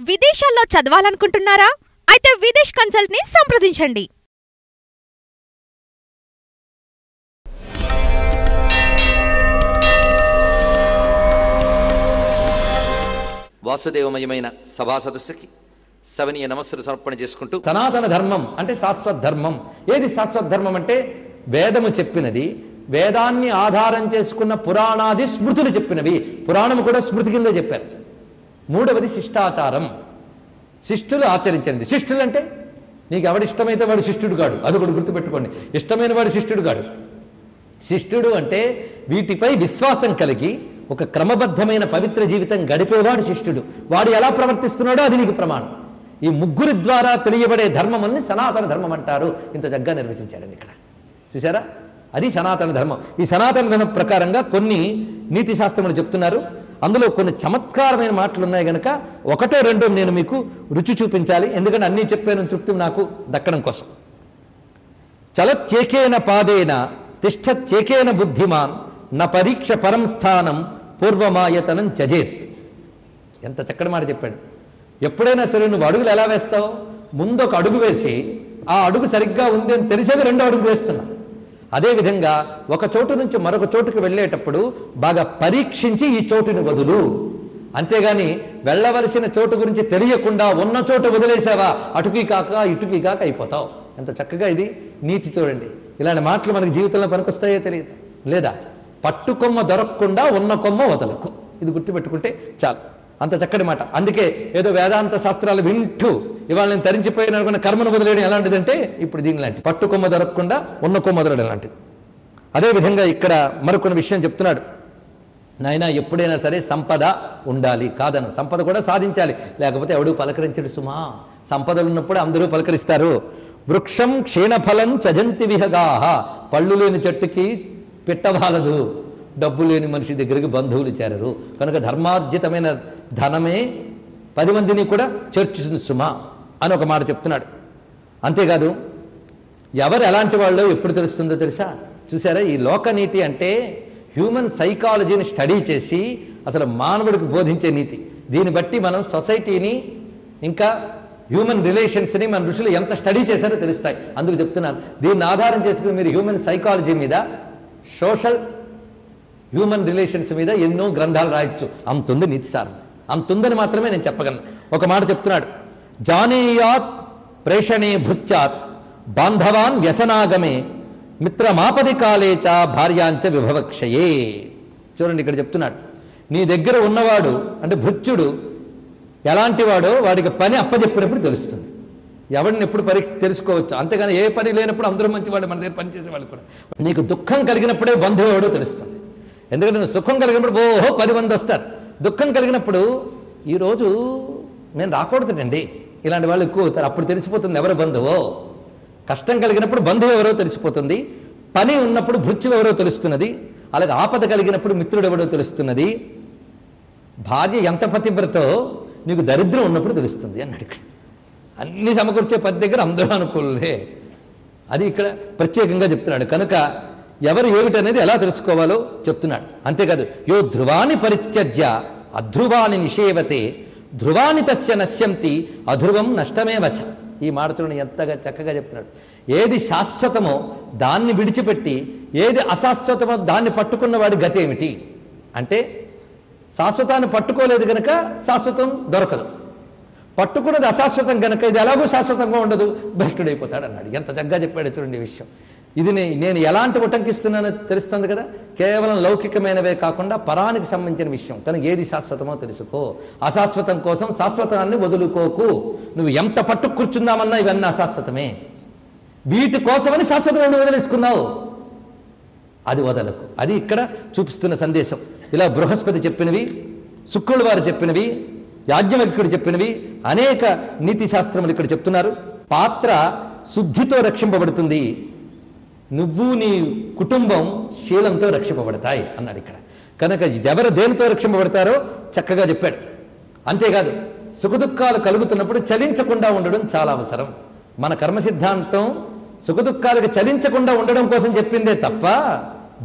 విదేశాల్లో చదవాలనుకుంటున్నారా? అయితే విదేశ్ కన్సల్ట్ ని సంప్రదించండి. వాసుదేవమయమైన సభా సదస్సుకి సవనీయ నమస్సులు సమర్పణ చేసుకుంటూ, సనాతన ధర్మం అంటే శాశ్వత ధర్మం. ఏది శాశ్వత ధర్మం అంటే వేదము చెప్పినది, వేదాన్ని ఆధారం చేసుకున్న పురాణాది స్మృతులు చెప్పినవి. పురాణము కూడా స్మృతి కింద చెప్పారు. మూడవది శిష్టాచారం, శిష్టులు ఆచరించింది. శిష్టులు అంటే నీకు ఎవడిష్టమైతే వాడు శిష్టుడు కాడు, అది కూడా గుర్తుపెట్టుకోండి. ఇష్టమైన వాడు శిష్టుడు కాడు. శిష్టుడు అంటే వీటిపై విశ్వాసం కలిగి ఒక క్రమబద్ధమైన పవిత్ర జీవితం గడిపేవాడు శిష్టుడు. వాడు ఎలా ప్రవర్తిస్తున్నాడో అది నీకు ప్రమాణం. ఈ ముగ్గురి ద్వారా తెలియబడే ధర్మముని సనాతన ధర్మం అంటారు. ఇంత చక్కగా నిర్వచించారండి ఇక్కడ. చూసారా, అది సనాతన ధర్మం. ఈ సనాతన ధర్మం ప్రకారంగా కొన్ని నీతి శాస్త్రములు చెప్తున్నారు. అందులో కొన్ని చమత్కారమైన మాటలు ఉన్నాయి కనుక ఒకటో రెండో నేను మీకు రుచి చూపించాలి. ఎందుకంటే అన్నీ చెప్పాను, తృప్తి నాకు దక్కడం కోసం. చలచ్చేకేన పాదేన తిష్టచ్చేకేన బుద్ధిమాన్ న పరీక్ష పరం స్థానం పూర్వమాయతనం త్యజేత్. ఎంత చక్కటి మాట చెప్పాడు. ఎప్పుడైనా సరే నువ్వు అడుగులు ఎలా వేస్తావు? ముందు ఒక అడుగు వేసి ఆ అడుగు సరిగ్గా ఉంది అని తెలిసేది రెండో అడుగు వేస్తున్నా. అదేవిధంగా ఒక చోటు నుంచి మరొక చోటుకు వెళ్ళేటప్పుడు బాగా పరీక్షించి ఈ చోటుని వదులు. అంతేగాని వెళ్ళవలసిన చోటు గురించి తెలియకుండా ఉన్న చోటు వదిలేసావా అటుకి కాక ఇటుకి కాక అయిపోతావు. ఎంత చక్కగా ఇది నీతి చూడండి. ఇలాంటి మాటలు మనకి జీవితంలో పనికొస్తాయో తెలియదు. లేదా పట్టుకొమ్మ దొరకకుండా ఉన్న కొమ్మ వదలకు. ఇది గుర్తుపెట్టుకుంటే చాలు. అంత చక్కటి మాట. అందుకే ఏదో వేదాంత శాస్త్రాలు వింటూ ఇవాళ నేను తరించిపోయిన అనుకున్న కర్మను వదిలేయడం ఎలాంటిదంటే ఇప్పుడు దీని లాంటి పట్టుకొమ్మ దొరకకుండా ఉన్న కొమ్మ వదలడం లాంటిది. అదేవిధంగా ఇక్కడ మరొక విషయం చెప్తున్నాడు. నాయన ఎప్పుడైనా సరే సంపద ఉండాలి, కాదను. సంపద కూడా సాధించాలి, లేకపోతే ఎవడు పలకరించడు సుమా. సంపదలు ఉన్నప్పుడు అందరూ పలకరిస్తారు. వృక్షం క్షీణఫలం చజంతి విహగాహ. పళ్ళు లేని చెట్టుకి పెట్టవాలదు, డబ్బు లేని మనిషి దగ్గరికి బంధువులు చేరరు. కనుక ధర్మార్జితమైన ధనమే 10 మందిని కూడా చేర్చుతుంది సుమా అని ఒక మాట చెప్తున్నాడు. అంతేకాదు ఎవరు ఎలాంటి వాళ్ళో ఎప్పుడు తెలుస్తుందో తెలుసా? చూసారా, ఈ లోకనీతి అంటే హ్యూమన్ సైకాలజీని స్టడీ చేసి అసలు మానవుడికి బోధించే నీతి. దీన్ని బట్టి మనం సొసైటీని ఇంకా హ్యూమన్ రిలేషన్స్ని మన ఋషులు ఎంత స్టడీ చేశారో తెలుస్తాయి. అందుకు చెప్తున్నాను, దీన్ని ఆధారం చేసుకుని మీరు హ్యూమన్ సైకాలజీ మీద, సోషల్ హ్యూమన్ రిలేషన్స్ మీద ఎన్నో గ్రంథాలు రాయొచ్చు. అంతుంది నీతి సారం, అంతుందని మాత్రమే నేను చెప్పగలను. ఒక మాట చెప్తున్నాడు. జానేయాత్ ప్రేషణే భృత్యాత్ బాంధవాన్ వ్యసనాగమే మిత్రమాపది కాలేచ భార్యాంచ విభవక్షయే. చూడండి ఇక్కడ చెప్తున్నాడు, నీ దగ్గర ఉన్నవాడు అంటే భృత్యుడు ఎలాంటి వాడో వాడికి పని అప్పచెప్పినప్పుడు తెలుస్తుంది. ఎవరిని ఎప్పుడు తెలుసుకోవచ్చు. అంతేగాని ఏ పని లేనప్పుడు అందరూ మంచివాడు, మన దగ్గర పనిచేసేవాళ్ళు కూడా. నీకు దుఃఖం కలిగినప్పుడే బంధువు ఎవడో తెలుస్తుంది. ఎందుకంటే నువ్వు సుఖం కలిగినప్పుడు ఓహో 10 మంది వస్తారు. దుఃఖం కలిగినప్పుడు ఈరోజు నేను రాకూడదండి ఇలాంటి వాళ్ళు ఎక్కువ అవుతారు. అప్పుడు తెలిసిపోతుంది ఎవరు బంధువో. కష్టం కలిగినప్పుడు బంధువు ఎవరో తెలిసిపోతుంది. పని ఉన్నప్పుడు భృత్యువు ఎవరో తెలుస్తున్నది. అలాగే ఆపద కలిగినప్పుడు మిత్రుడు ఎవరో తెలుస్తున్నది. భార్య ఎంత పతివ్రతో నీకు దరిద్రం ఉన్నప్పుడు తెలుస్తుంది అన్నాడు. ఇక్కడ అన్ని సమకూర్చే పది దగ్గర అందరూ అనుకూలే. అది ఇక్కడ ప్రత్యేకంగా చెప్తున్నాడు. కనుక ఎవరు ఏమిటనేది ఎలా తెలుసుకోవాలో చెప్తున్నాడు. అంతేకాదు, యో ధ్రువాన్ని పరిత్యజ్య అధ్రువాన్ని నిషేవతే ధ్రువాన్ని తస్య నశ్యంతి అధ్రువం నష్టమే వచ. ఈ మాటలను ఎంతగా చక్కగా చెప్తున్నాడు. ఏది శాశ్వతమో దాన్ని విడిచిపెట్టి ఏది అశాశ్వతమో దాన్ని పట్టుకున్న వాడి గతి ఏమిటి అంటే, శాశ్వతాన్ని పట్టుకోలేదు కనుక శాశ్వతం దొరకదు, పట్టుకున్నది అశాశ్వతం కనుక ఇది ఎలాగో శాశ్వతంగా ఉండదు, భ్రష్టుడైపోతాడు అన్నాడు. ఎంత చక్కగా చెప్పాడు చూడండి ఈ విషయం. ఇది నేను ఎలాంటి ఉటంకిస్తున్నానో తెలుస్తుంది కదా. కేవలం లౌకికమైనవే కాకుండా పరానికి సంబంధించిన విషయం. కనుక ఏది శాశ్వతమో తెలుసుకో. అశాశ్వతం కోసం శాశ్వతాన్ని వదులుకోకు. నువ్వు ఎంత పట్టు కూర్చుందామన్నా ఇవన్నీ అశాశ్వతమే. వీటి కోసమని శాశ్వతమైన వదిలేసుకున్నావు, అది వదలకు. అది ఇక్కడ చూపిస్తున్న సందేశం. ఇలా బృహస్పతి చెప్పినవి, శుక్రుడు వారు చెప్పినవి, యాజ్ఞవల్క్యుడు చెప్పినవి అనేక నీతి శాస్త్రములు ఇక్కడ చెప్తున్నారు. పాత్ర శుద్ధితో రక్షింపబడుతుంది, నువ్వు నీ కుటుంబం శీలంతో రక్షింపబడతాయి అన్నాడు ఇక్కడ. కనుక ఎవరు దేనితో రక్షింపబడతారో చక్కగా చెప్పాడు. అంతేకాదు, సుఖదుఖాలు కలుగుతున్నప్పుడు చలించకుండా ఉండడం చాలా అవసరం. మన కర్మ సిద్ధాంతం సుఖదుఖాలకు చలించకుండా ఉండడం కోసం చెప్పిందే తప్ప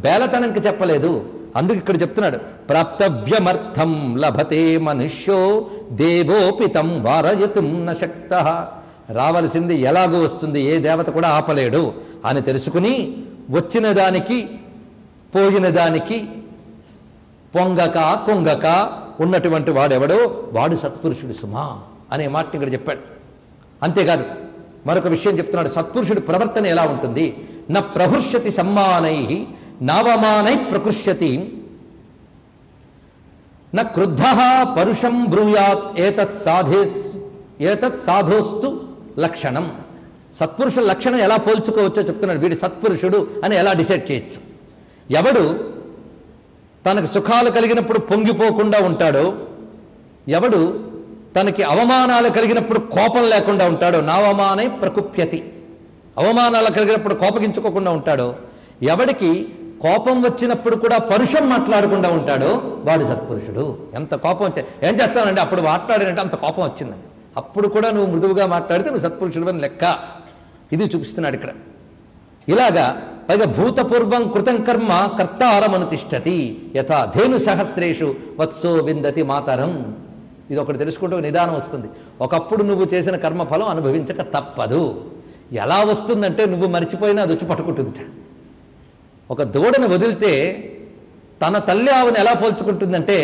బేలతనంకి చెప్పలేదు. అందుకు ఇక్కడ చెప్తున్నాడు, ప్రాప్తవ్యమర్థం లభతే మనుష్యో దేవోపితం వారయతుం నశక్తః. రావలసింది ఎలాగో వస్తుంది, ఏ దేవత కూడా ఆపలేడు అని తెలుసుకుని వచ్చిన దానికి పోయిన దానికి పొంగక కొంగక ఉన్నటువంటి వాడెవడో వాడు సత్పురుషుడు సుమా అనే మాటని ఇక్కడ చెప్పాడు. అంతేకాదు మరొక విషయం చెప్తున్నాడు, సత్పురుషుడి ప్రవర్తన ఎలా ఉంటుంది. న ప్రహృష్యతి సమ్మానై నావమానై ప్రకృష్యతి న క్రుద్ధః పరుషం బ్రూయాత్ ఏతత్ సాధోస్తు లక్షణం. సత్పురుషుల లక్షణం ఎలా పోల్చుకోవచ్చో చెప్తున్నాడు. వీడి సత్పురుషుడు అని ఎలా డిసైడ్ చేయొచ్చు. ఎవడు తనకు సుఖాలు కలిగినప్పుడు పొంగిపోకుండా ఉంటాడో, ఎవడు తనకి అవమానాలు కలిగినప్పుడు కోపం లేకుండా ఉంటాడో, నావమానై ప్రకుప్యతి, అవమానాలు కలిగినప్పుడు కోపగించుకోకుండా ఉంటాడో, ఎవడికి కోపం వచ్చినప్పుడు కూడా పరుషం మాట్లాడకుండా ఉంటాడో వాడు సత్పురుషుడు. ఎంత కోపం వచ్చే ఏం చేస్తానంటే అప్పుడు మాట్లాడానంటే అంత కోపం వచ్చిందండి, అప్పుడు కూడా నువ్వు మృదువుగా మాట్లాడితే నువ్వు సత్పురుషుడు అని లెక్క. ఇది చూపిస్తున్నాడు ఇక్కడ. ఇలాగా పైగా భూతపూర్వం కృతం కర్మ కర్తారమనుతిష్టతి యథా ధేను సహస్రేషు వత్సో విందతి మాతరం. ఇది ఒకటి తెలుసుకుంటూ నిదానం వస్తుంది. ఒకప్పుడు నువ్వు చేసిన కర్మఫలం అనుభవించక తప్పదు. ఎలా వస్తుందంటే నువ్వు మర్చిపోయినా అది వచ్చి పట్టుకుంటుందిట. ఒక దూడను వదిలితే తన తల్లి ఆవును ఎలా పోల్చుకుంటుందంటే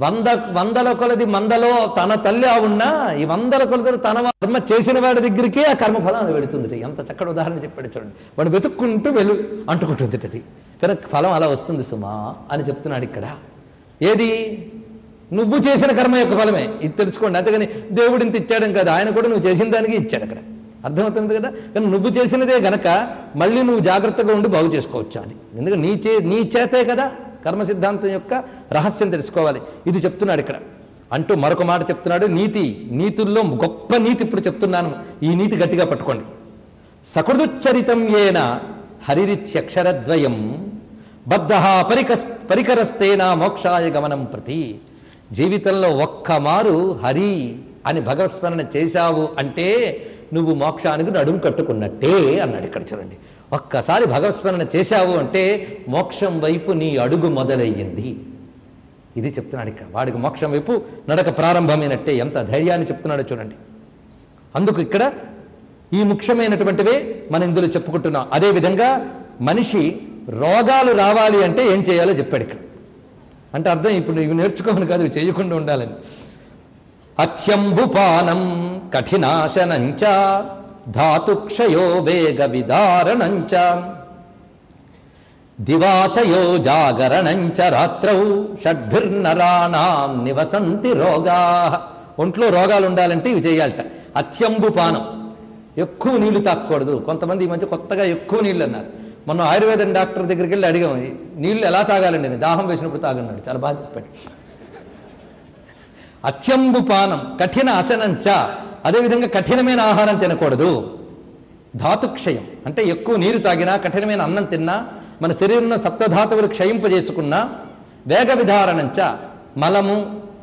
వందల కొలది మందలో తన తల్లి ఆవున్నా ఈ వందల కొలది తన కర్మ చేసిన వాడి దగ్గరికే ఆ కర్మఫలం వెళుతుంది. ఎంత చక్కటి ఉదాహరణ చెప్పాడు చూడండి. వాడు వెతుక్కుంటూ అంటుకుంటుంది అది. కనుక ఫలం అలా వస్తుంది సుమా అని చెప్తున్నాడు ఇక్కడ. ఏది నువ్వు చేసిన కర్మ యొక్క ఫలమే ఇది తెలుసుకోండి. అంతేగాని దేవుడు ఇంత ఇచ్చాడం కదా, ఆయన కూడా నువ్వు చేసిన దానికి ఇచ్చాడు అక్కడ. అర్థమవుతుంది కదా. కానీ నువ్వు చేసినదే గనక మళ్ళీ నువ్వు జాగ్రత్తగా ఉండి బాగు చేసుకోవచ్చు. అది ఎందుకంటే నీ చేతే కదా. కర్మ సిద్ధాంతం యొక్క రహస్యం తెలుసుకోవాలి. ఇది చెప్తున్నాడు ఇక్కడ. అంటూ మరొక మాట చెప్తున్నాడు. నీతుల్లో గొప్ప నీతి ఇప్పుడు చెప్తున్నాను. ఈ నీతి గట్టిగా పట్టుకోండి. సకృదుచ్చరితం ఏన హరిరిత్యక్షరద్వయం బద్ధః పరికరస్తేన మోక్షాయ గమనం ప్రతి. జీవితంలో ఒక్క మారు హరి అని భగవత్స్మరణ చేశావు అంటే నువ్వు మోక్షానికి నడుము కట్టుకున్నట్టే అన్నాడు ఇక్కడ చూడండి. ఒక్కసారి భగవత్స్మరణ చేశావు అంటే మోక్షం వైపు నీ అడుగు మొదలయ్యింది. ఇది చెప్తున్నాడు ఇక్కడ. వాడికి మోక్షం వైపు నడక ప్రారంభమైనట్టే. ఎంత ధైర్యాన్ని చెప్తున్నాడో చూడండి. అందుకు ఇక్కడ ఈ ముఖ్యమైనటువంటివే మనం ఇందులో చెప్పుకుంటున్నాం. అదేవిధంగా మనిషి రోగాలు రావాలి అంటే ఏం చేయాలో చెప్పాడు ఇక్కడ. అంటే అర్థం ఇప్పుడు ఇవి నేర్చుకోమని కాదు, ఇవి చేయకుండా ఉండాలని. అత్యంబుపానం కఠినాశనంచ ధాతుక్షయో వేగ విదారణంచ దివాసయో జాగరణంచ రాత్రౌ షడ్భిర్నరాణాం నివసంతి రోగా. ఒంట్లో రోగాలు ఉండాలంటే ఇవి చేయాలట. అత్యంబుపానం, ఎక్కువ నీళ్లు తాగకూడదు. కొంతమంది ఈ మధ్య కొత్తగా ఎక్కువ నీళ్ళు అన్నారు. మొన్న ఆయుర్వేదం డాక్టర్ దగ్గరికి వెళ్ళి అడిగాం, నీళ్ళు ఎలా తాగాలండి, దాహం వేసినప్పుడు తాగన్నాడు. చాలా బాగా చెప్పాడు. అత్యంబుపానం కఠిన అసనంచ, అదేవిధంగా కఠినమైన ఆహారం తినకూడదు. ధాతుక్షయం అంటే ఎక్కువ నీరు తాగినా, కఠినమైన అన్నం తిన్నా, మన శరీరంలో సప్తధాతువులు క్షయింపజేసుకున్నా, వేగ విధారణంచ మలము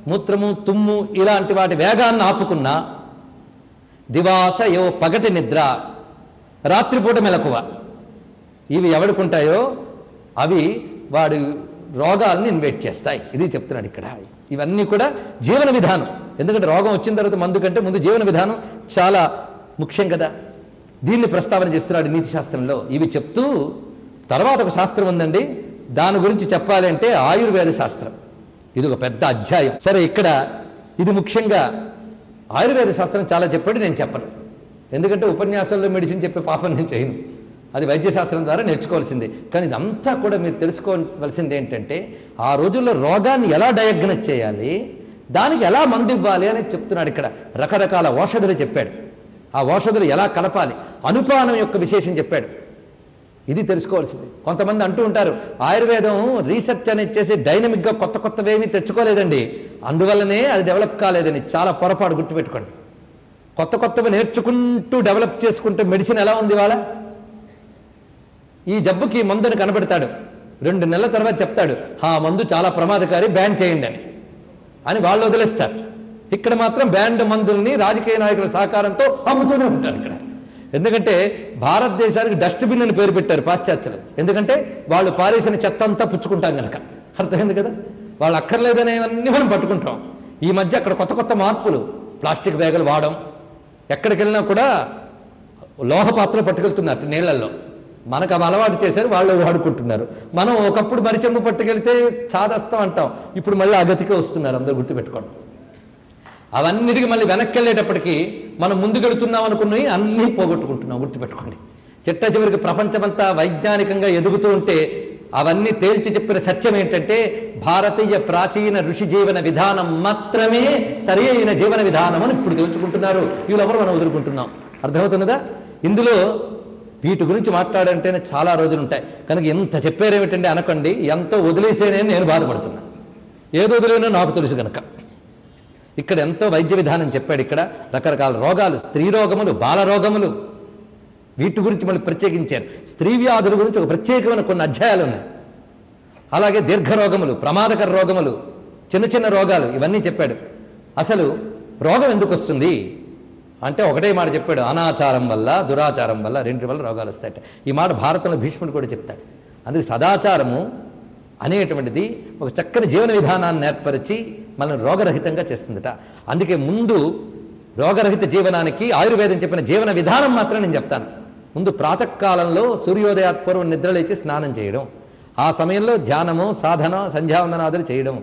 మూత్రము తుమ్ము ఇలాంటి వాటి వేగాన్ని ఆపుకున్నా, దివాసయో పగటి నిద్ర రాత్రిపూట మెలకువ, ఇవి ఎవడుకుంటాయో అవి వాడి రోగాలను ఇన్వైట్ చేస్తాయి. ఇది చెప్తున్నాడు ఇక్కడ. ఇవన్నీ కూడా జీవన విధానం. ఎందుకంటే రోగం వచ్చిన తర్వాత మందు కంటే ముందు జీవన విధానం చాలా ముఖ్యం కదా. దీన్ని ప్రస్తావన చేస్తున్నాడు నీతి శాస్త్రంలో. ఇవి చెప్తూ తర్వాత ఒక శాస్త్రం ఉందండి, దాని గురించి చెప్పాలి అంటే ఆయుర్వేద శాస్త్రం. ఇది ఒక పెద్ద అధ్యాయం. సరే, ఇక్కడ ఇది ముఖ్యంగా ఆయుర్వేద శాస్త్రం చాలా చెప్పాడు, నేను చెప్పను. ఎందుకంటే ఉపన్యాసాల్లో మెడిసిన్ చెప్పే పాపం నేను చేయను. అది వైద్యశాస్త్రం ద్వారా నేర్చుకోవాల్సిందే. కానీ ఇదంతా కూడా మీరు తెలుసుకోవాల్సింది ఏంటంటే ఆ రోజుల్లో రోగాన్ని ఎలా డయాగ్నోస్ చేయాలి, దానికి ఎలా మందు ఇవ్వాలి అని చెప్తున్నాడు ఇక్కడ. రకరకాల ఔషధులు చెప్పాడు. ఆ ఔషధులు ఎలా కలపాలి, అనుపానం యొక్క విశేషం చెప్పాడు. ఇది తెలుసుకోవాల్సింది. కొంతమంది అంటూ ఉంటారు ఆయుర్వేదం రీసెర్చ్ అనేది చేసి డైనమిక్గా కొత్త కొత్తవేమీ తెచ్చుకోలేదండి, అందువల్లనే అది డెవలప్ కాలేదని. చాలా పొరపాటు, గుర్తుపెట్టుకోండి. కొత్త కొత్తవి నేర్చుకుంటూ డెవలప్ చేసుకుంటూ మెడిసిన్ ఎలా ఉంది వాళ్ళ. ఈ జబ్బుకి మందుని కనబెడతాడు, 2 నెలల తర్వాత చెప్తాడు ఆ మందు చాలా ప్రమాదకారి, బ్యాన్ చేయండి అని వాళ్ళు వదిలేస్తారు. ఇక్కడ మాత్రం బ్యాండ్ మందుల్ని రాజకీయ నాయకుల సహకారంతో అమ్ముతూనే ఉంటారు ఇక్కడ. ఎందుకంటే భారతదేశానికి డస్ట్బిన్ అని పేరు పెట్టారు పాశ్చాత్యులు. ఎందుకంటే వాళ్ళు పారేసిన చెత్త అంతా పుచ్చుకుంటాం కనుక. అర్థమైంది కదా. వాళ్ళు అక్కర్లేదనేవన్నీ మనం పట్టుకుంటాం. ఈ మధ్య అక్కడ కొత్త కొత్త మార్పులు, ప్లాస్టిక్ బ్యాగులు వాడడం, ఎక్కడికి వెళ్ళినా కూడా లోహ పాత్రలు పట్టుకెళ్తున్నారు నీళ్లలో. మనకు అవి అలవాటు చేశారు, వాళ్ళు వాడుకుంటున్నారు. మనం ఒకప్పుడు మరిచెంబు పట్టుకెళ్తే చాదస్తాం అంటాం, ఇప్పుడు మళ్ళీ అగతికే వస్తున్నారు. అందరూ గుర్తుపెట్టుకోండి. అవన్నిటికీ మళ్ళీ వెనక్కి వెళ్ళేటప్పటికీ మనం ముందుకెళ్తున్నాం అనుకున్నవి అన్నీ పోగొట్టుకుంటున్నాం. గుర్తుపెట్టుకోండి. చిట్ట చివరికి ప్రపంచమంతా వైజ్ఞానికంగా ఎదుగుతూ ఉంటే అవన్నీ తేల్చి చెప్పిన సత్యం ఏంటంటే భారతీయ ప్రాచీన ఋషి జీవన విధానం మాత్రమే సరి అయిన జీవన విధానం అని ఇప్పుడు తెలుసుకుంటున్నారు. వీళ్ళెవరు మనం వదులుకుంటున్నాం. అర్థమవుతున్నదా? ఇందులో వీటి గురించి మాట్లాడంటేనే చాలా రోజులు ఉంటాయి. కనుక ఎంత చెప్పారేమిటండి అనకండి. ఎంతో వదిలేసేనే నేను బాధపడుతున్నా. ఏదో వదిలేనో నాకు తెలుసు కనుక. ఇక్కడ ఎంతో వైద్య విధానం చెప్పాడు. ఇక్కడ రకరకాల రోగాలు, స్త్రీ రోగములు, బాల రోగములు, వీటి గురించి మళ్ళీ ప్రత్యేకించారు. స్త్రీ వ్యాధుల గురించి ఒక ప్రత్యేకమైన కొన్ని అధ్యాయాలు ఉన్నాయి. అలాగే దీర్ఘరోగములు, ప్రమాదకర రోగములు, చిన్న చిన్న రోగాలు, ఇవన్నీ చెప్పాడు. అసలు రోగం ఎందుకు వస్తుంది అంటే ఒకటే మాట చెప్పాడు, అనాచారం వల్ల, దురాచారం వల్ల, రెండింటి వల్ల రోగాలు వస్తాయట. ఈ మాట భారతంలో భీష్ముడు కూడా చెప్తాడు. అందుకే సదాచారము అనేటువంటిది ఒక చక్కని జీవన విధానాన్ని ఏర్పరిచి మనల్ని రోగరహితంగా చేస్తుందట. అందుకే ముందు రోగరహిత జీవనానికి ఆయుర్వేదం చెప్పిన జీవన విధానం మాత్రం నేను చెప్తాను. ముందు ప్రాతకాలంలో సూర్యోదయాత్పూర్వం నిద్రలేచి స్నానం చేయడం, ఆ సమయంలో ధ్యానము, సాధన, సంధ్యావందనాదులు చేయడం,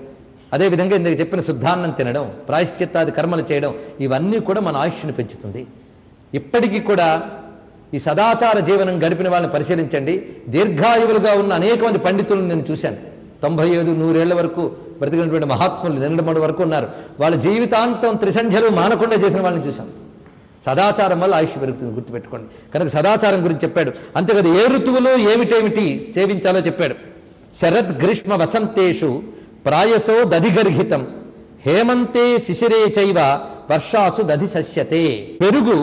అదేవిధంగా ఇందుకు చెప్పిన శుద్ధాన్నం తినడం, ప్రాయశ్చిత్తాది కర్మలు చేయడం, ఇవన్నీ కూడా మన ఆయుష్ని పెంచుతుంది. ఇప్పటికీ కూడా ఈ సదాచార జీవనం గడిపిన వాళ్ళని పరిశీలించండి. దీర్ఘాయువులుగా ఉన్న అనేక మంది పండితులను నేను చూశాను. 95-100 ఏళ్ల వరకు బ్రతికినటువంటి మహాత్ములు 200 వరకు ఉన్నారు. వాళ్ళ జీవితాంతం త్రిసంధ్యలు మానకుండా చేసిన వాళ్ళని చూశాం. సదాచారం వల్ల ఆయుష్ పెరుగుతుంది. గుర్తుపెట్టుకోండి. కనుక సదాచారం గురించి చెప్పాడు. అంతేకాదు ఏ ఋతువులో ఏమిటేమిటి సేవించాలో చెప్పాడు. శరద్ గ్రీష్మ వసంతేషు ప్రాయసో దధిగర్హితం హేమంతే శిశిరే చైవ వర్షాసు దధి సస్యతే. పెరుగు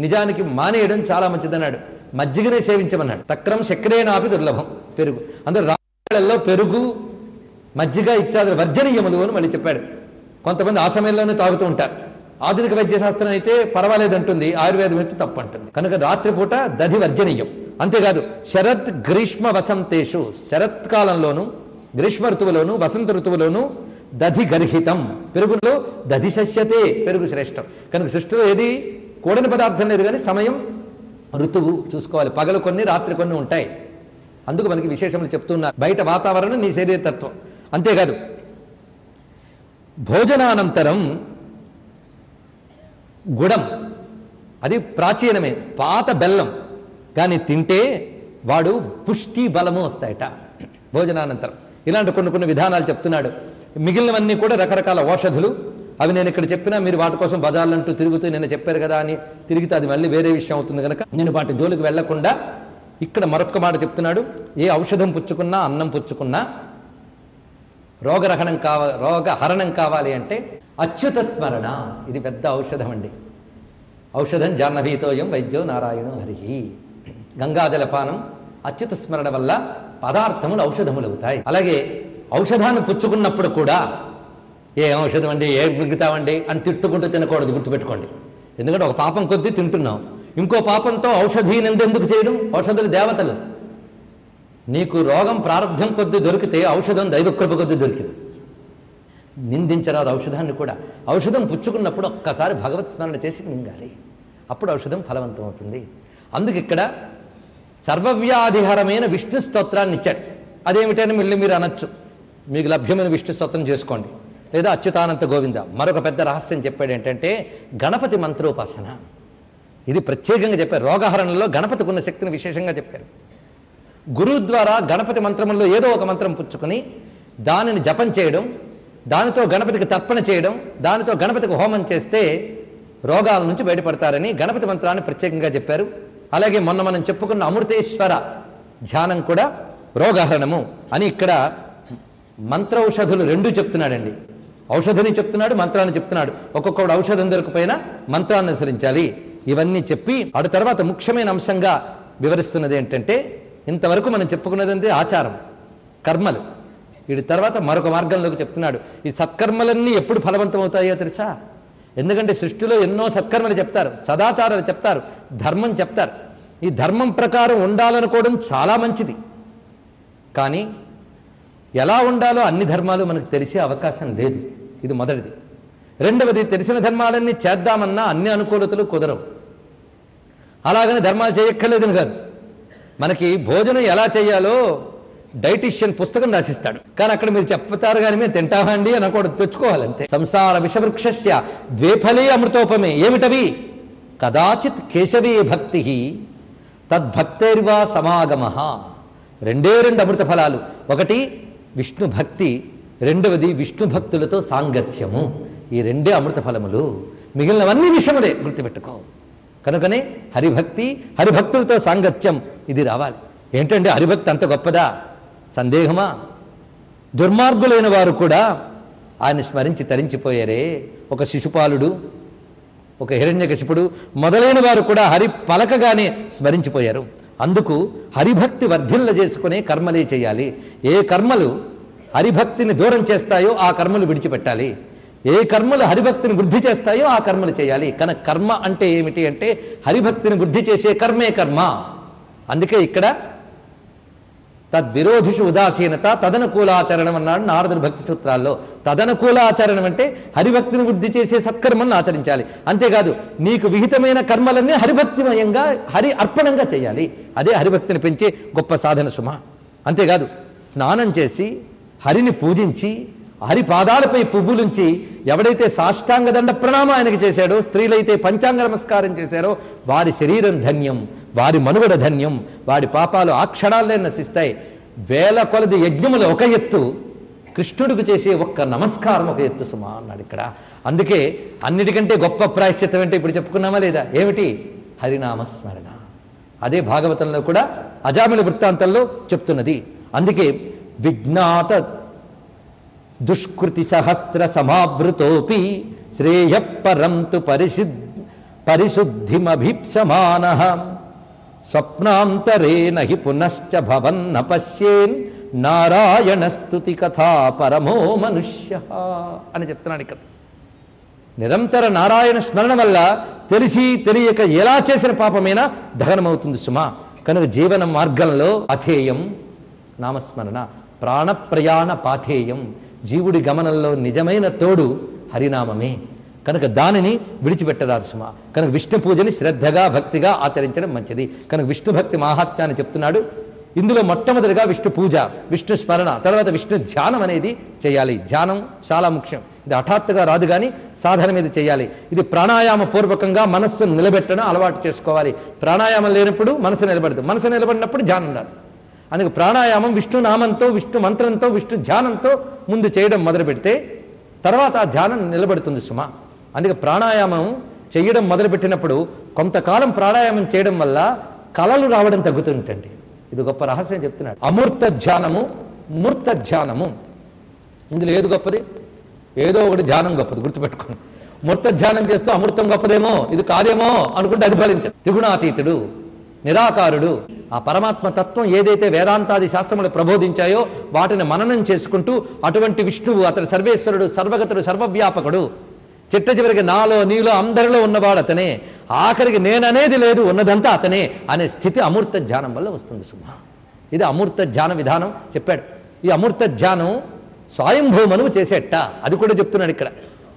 నిజానికి మానేయడం చాలా మంచిదన్నాడు. మజ్జిగనే సేవించమన్నాడు. తక్రం చక్రేనాపి దుర్లభం. పెరుగు అందరూ రాళ్ళల్లో పెరుగు, మజ్జిగ ఇత్యాది వర్జనీయములు అని మళ్ళీ చెప్పాడు. కొంతమంది ఆ సమయంలోనే తాగుతూ ఉంటారు. ఆధునిక వైద్యశాస్త్రం అయితే పర్వాలేదంటుంది, ఆయుర్వేదం అయితే తప్పు అంటుంది. కనుక రాత్రిపూట దధి వర్జనీయం. అంతేకాదు శరత్ గ్రీష్మ వసంతేషు, శరత్కాలంలోను, గ్రీష్మ ఋతువులోను, వసంత ఋతువులోను దధి గర్హితం, పెరుగులో దధి సస్యతే, పెరుగు శ్రేష్టం. కనుక సృష్టిలో ఏది కూడని పదార్థం లేదు, కానీ సమయం, ఋతువు చూసుకోవాలి. పగలు కొన్ని, రాత్రి కొన్ని ఉంటాయి. అందుకు మనకి విశేషములు చెప్తున్నారు. బయట వాతావరణం నీ శరీరతత్వం. అంతేకాదు భోజనానంతరం గుడం, అది ప్రాచీనమే, పాత బెల్లం కానీ తింటే వాడు పుష్టి బలము వస్తాయట భోజనానంతరం. ఇలాంటి కొన్ని విధానాలు చెప్తున్నాడు. మిగిలినవన్నీ కూడా రకరకాల ఔషధులు. అవి నేను ఇక్కడ చెప్పినా మీరు వాటి కోసం బజార్లంటూ తిరుగుతూ నిన్న చెప్పారు కదా అని తిరిగితే అది మళ్ళీ వేరే విషయం అవుతుంది కనుక నేను వాటి జోలికి వెళ్లకుండా ఇక్కడ మరొక మాట చెప్తున్నాడు. ఏ ఔషధం పుచ్చుకున్నా, అన్నం పుచ్చుకున్నా రోగహరణం కావాలి అంటే అచ్యుత స్మరణ, ఇది పెద్ద ఔషధం అండి. ఔషధం జాహ్నవీతోయం వైద్యో నారాయణో హరి. గంగాజలపానం, అచ్యుత స్మరణ వల్ల పదార్థములు ఔషధములు అవుతాయి. అలాగే ఔషధాన్ని పుచ్చుకున్నప్పుడు కూడా ఏ ఔషధం అండి, ఏ మిగుతామండి అని తిట్టుకుంటూ తినకూడదు. గుర్తుపెట్టుకోండి. ఎందుకంటే ఒక పాపం కొద్దీ తింటున్నాం, ఇంకో పాపంతో ఔషధీనందెందుకు చేయడం? ఔషధులు దేవతలు. నీకు రోగం ప్రారంభం కొద్దీ దొరికితే ఔషధం దైవకృప కొద్దీ దొరికింది. నిందించరాదు ఔషధాన్ని కూడా. ఔషధం పుచ్చుకున్నప్పుడు ఒక్కసారి భగవత్ స్మరణ చేసి మింగాలి, అప్పుడు ఔషధం ఫలవంతం అవుతుంది. అందుకు ఇక్కడ సర్వవ్యాధిహరమైన విష్ణు స్తోత్రాన్ని ఇచ్చాడు. అదేమిటని మళ్ళీ మీరు అనొచ్చు, మీకు లభ్యమైన విష్ణు స్తోత్రం చేసుకోండి, లేదా అచ్యుతానంత గోవింద. మరొక పెద్ద రహస్యం చెప్పాడు ఏంటంటే గణపతి మంత్రోపాసన. ఇది ప్రత్యేకంగా చెప్పారు. రోగహరణలో గణపతికి ఉన్న శక్తిని విశేషంగా చెప్పారు. గురువు ద్వారా గణపతి మంత్రములో ఏదో ఒక మంత్రం పుచ్చుకొని దానిని జపం చేయడం, దానితో గణపతికి తర్పణ చేయడం, దానితో గణపతికి హోమం చేస్తే రోగాల నుంచి బయటపడతారని గణపతి మంత్రాన్ని ప్రత్యేకంగా చెప్పారు. అలాగే మొన్న మనం చెప్పుకున్న అమృతేశ్వర ధ్యానం కూడా రోగహరణము అని ఇక్కడ మంత్రౌషధులు రెండూ చెప్తున్నాడండి. ఔషధిని చెప్తున్నాడు, మంత్రాన్ని చెప్తున్నాడు. ఒక్కొక్కడు ఔషధం దొరికిపోయినా మంత్రాన్ని అనుసరించాలి. ఇవన్నీ చెప్పి ఆ తర్వాత ముఖ్యమైన అంశంగా వివరిస్తున్నది ఏంటంటే, ఇంతవరకు మనం చెప్పుకున్నదంటే ఆచారం, కర్మలు. వీటి తర్వాత మరొక మార్గంలోకి చెప్తున్నాడు. ఈ సత్కర్మలన్నీ ఎప్పుడు ఫలవంతం అవుతాయో తెలుసా? ఎందుకంటే సృష్టిలో ఎన్నో సత్కర్మలు చెప్తారు, సదాచారాలు చెప్తారు, ధర్మం చెప్తారు. ఈ ధర్మం ప్రకారం ఉండాలనుకోవడం చాలా మంచిది. కానీ ఎలా ఉండాలో అన్ని ధర్మాలు మనకు తెలిసే అవకాశం లేదు. ఇది మొదటిది. రెండవది, తెలిసిన ధర్మాలన్నీ చేద్దామన్నా అన్ని అనుకూలతలు కుదరవు. అలాగని ధర్మాలు చేయక్కర్లేదని కాదు. మనకి భోజనం ఎలా చేయాలో డైటిషియన్ పుస్తకం రాసిస్తాడు, కానీ అక్కడ మీరు చెప్తారు కానీ మేము తింటామండి అనకూడదు, తెచ్చుకోవాలంతే. సంసార విషవృక్షస్య ద్వేఫలే అమృతోపమే. ఏమిటవి? కదాచిత్ కేశవే భక్తి తద్భక్తైర్వా సమాగమ. రెండే రెండు అమృత ఫలాలు. ఒకటి విష్ణు భక్తి, రెండవది విష్ణు భక్తులతో సాంగత్యము. ఈ రెండే అమృత ఫలములు. మిగిలినవన్నీ విషములే, గుర్తుపెట్టుకో. కనుకనే హరిభక్తి, హరిభక్తులతో సాంగత్యం ఇది రావాలి. ఏంటంటే హరిభక్తి అంత గొప్పదా? సందేహమా? దుర్మార్గులైన వారు కూడా ఆయన స్మరించి తరించిపోయారే. ఒక శిశుపాలుడు, ఒక హిరణ్యకశిపుడు మొదలైన వారు కూడా హరి పలకగానే స్మరించిపోయారు. అందుకు హరిభక్తి వర్ధిల్ల చేసుకునే కర్మలే చేయాలి. ఏ కర్మలు హరిభక్తిని దూరం చేస్తాయో ఆ కర్మలు విడిచిపెట్టాలి. ఏ కర్మలు హరిభక్తిని వృద్ధి చేస్తాయో ఆ కర్మలు చేయాలి. కనుక కర్మ అంటే ఏమిటి అంటే హరిభక్తిని వృద్ధి చేసే కర్మే కర్మ. అందుకే ఇక్కడ తద్విరోధిషు ఉదాసీనత తదనుకూలాచరణం అన్నాడు నారదుని భక్తి సూత్రాల్లో. తదనుకూల ఆచరణం అంటే హరిభక్తిని వృద్ధి చేసే సత్కర్మలను ఆచరించాలి. అంతేకాదు నీకు విహితమైన కర్మలన్నీ హరిభక్తిమయంగా, హరి అర్పణంగా చేయాలి. అదే హరిభక్తిని పెంచే గొప్ప సాధన సుమ. అంతేకాదు స్నానం చేసి హరిని పూజించి హరి పాదాలపై పువ్వులుంచి ఎవడైతే సాష్టాంగ దండ ప్రణామం ఆయనకి చేశాడో, స్త్రీలైతే పంచాంగ నమస్కారం చేశారో వారి శరీరం ధన్యం, వారి మనుగడ ధన్యం, వాడి పాపాలు ఆ క్షణాలే నశిస్తాయి. వేల కొలది యజ్ఞములు ఒక ఎత్తు, కృష్ణుడికి చేసే ఒక్క నమస్కారం ఒక ఎత్తు సుమా అన్నాడు ఇక్కడ. అందుకే అన్నిటికంటే గొప్ప ప్రాయశ్చిత్తం అంటే ఇప్పుడు చెప్పుకున్నామా లేదా? ఏమిటి? హరినామస్మరణ. అదే భాగవతంలో కూడా అజామిళ వృత్తాంతంలో చెప్తున్నది. అందుకే విజ్ఞాత దుష్కృతి సహస్ర సమావృతోపి శ్రేయ పరం తు పరిశుద్ధిమభీప్సమానః స్వప్నాంతరేణ హి పునశ్చ భవన్న పశ్యేన్ నారాయణ స్తుతి కథా పరమో మనుష్య అని చెప్తున్నాడు ఇక్కడ. నిరంతర నారాయణ స్మరణ వల్ల తెలిసి తెలియక ఎలా చేసిన పాపమైనా దహనమవుతుంది సుమా. కనుక జీవన మార్గంలో అథేయం నామస్మరణ, ప్రాణప్రయాణ పాథేయం. జీవుడి గమనంలో నిజమైన తోడు హరినామమే. కనుక దానిని విడిచిపెట్టరాదు సుమా. కనుక విష్ణు పూజని శ్రద్ధగా భక్తిగా ఆచరించడం మంచిది. కనుక విష్ణు భక్తి మాహాత్మ్యాన్ని చెప్తున్నాడు. ఇందులో మొట్టమొదటిగా విష్ణు పూజ, విష్ణు స్మరణ, తర్వాత విష్ణు ధ్యానం అనేది చేయాలి. ధ్యానం చాలా ముఖ్యం. ఇది హఠాత్తుగా రాదు, కానీ సాధన మీద చేయాలి. ఇది ప్రాణాయామ పూర్వకంగా మనస్సును నిలబెట్టడం అలవాటు చేసుకోవాలి. ప్రాణాయామం లేనప్పుడు మనసు నిలబడదు, మనసు నిలబడినప్పుడు ధ్యానం రాదు. అందుకే ప్రాణాయామం విష్ణు నామంతో, విష్ణు మంత్రంతో, విష్ణు ధ్యానంతో ముందు చేయడం మొదలు పెడితే తర్వాత ఆ ధ్యానం నిలబడుతుంది సుమా. అందుకే ప్రాణాయామం చేయడం మొదలుపెట్టినప్పుడు కొంతకాలం ప్రాణాయామం చేయడం వల్ల కలలు రావడం తగ్గుతుంటండి. ఇది గొప్ప రహస్యం చెప్తున్నాడు. అమూర్త ధ్యానము, మూర్త ధ్యానము, ఇందులో ఏది గొప్పది? ఏదో ఒకటి ధ్యానం గొప్పది, గుర్తుపెట్టుకోండి. మూర్త ధ్యానం చేస్తూ అమృతం గొప్పదేమో ఇది కాదేమో అనుకుంటే అది ఫలించదు. త్రిగుణాతీతుడు, నిరాకారుడు, ఆ పరమాత్మ తత్వం ఏదైతే వేదాంతాది శాస్త్రములు ప్రబోధించాయో వాటిని మననం చేసుకుంటూ అటువంటి విష్ణువు, అతడు సర్వేశ్వరుడు, సర్వగతుడు, సర్వవ్యాపకుడు, చిట్ట చివరికి నాలో నీలో అందరిలో ఉన్నవాడు అతనే, ఆఖరికి నేననేది లేదు ఉన్నదంతా అతనే అనే స్థితి అమూర్త ధ్యానం వల్ల వస్తుంది సుమా. ఇది అమూర్త ధ్యాన విధానం చెప్పాడు. ఈ అమూర్త ధ్యానం స్వయంభూమనువు చేసేట, అది కూడా చెప్తున్నాడు ఇక్కడ.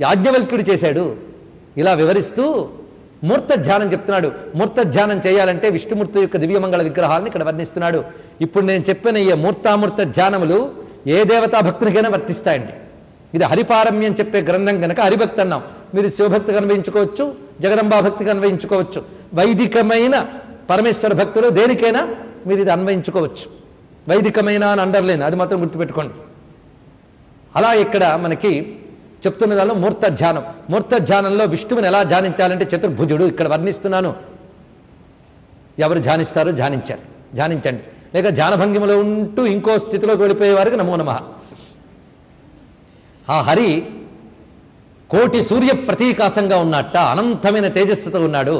యాజ్ఞవల్క్యుడు చేశాడు. ఇలా వివరిస్తూ మూర్త ధ్యానం చెప్తున్నాడు. మూర్త ధ్యానం చేయాలంటే విష్ణుమూర్తి యొక్క దివ్యమంగళ విగ్రహాలను ఇక్కడ వర్ణిస్తున్నాడు. ఇప్పుడు నేను చెప్పిన ఈ మూర్తామూర్త ధ్యానములు ఏ దేవతా భక్తునికైనా వర్తిస్తాయండి. ఇది హరిపారమ్యం చెప్పే గ్రంథం కనుక హరిభక్తి అన్నాం. మీరు శివభక్తికి అన్వయించుకోవచ్చు, జగదంబా భక్తికి అన్వయించుకోవచ్చు, వైదికమైన పరమేశ్వర భక్తులు దేనికైనా మీరు ఇది అన్వయించుకోవచ్చు. వైదికమైన అని అండర్లేను, అది మాత్రం గుర్తుపెట్టుకోండి. అలా ఇక్కడ మనకి చెప్తున్న దానిలో మూర్త ధ్యానం. మూర్త ధ్యానంలో విష్ణువుని ఎలా ధ్యానించాలంటే చతుర్భుజుడు ఇక్కడ వర్ణిస్తున్నాను. ఎవరు ధ్యానిస్తారో ధ్యానించండి. లేక ధ్యానభంగిమలో ఉంటూ ఇంకో స్థితిలోకి వెళ్ళిపోయే వారికి నమో నమః. ఆ హరి కోటి సూర్య ప్రతీకాశంగా ఉన్నట్ట, అనంతమైన తేజస్సుతో ఉన్నాడు,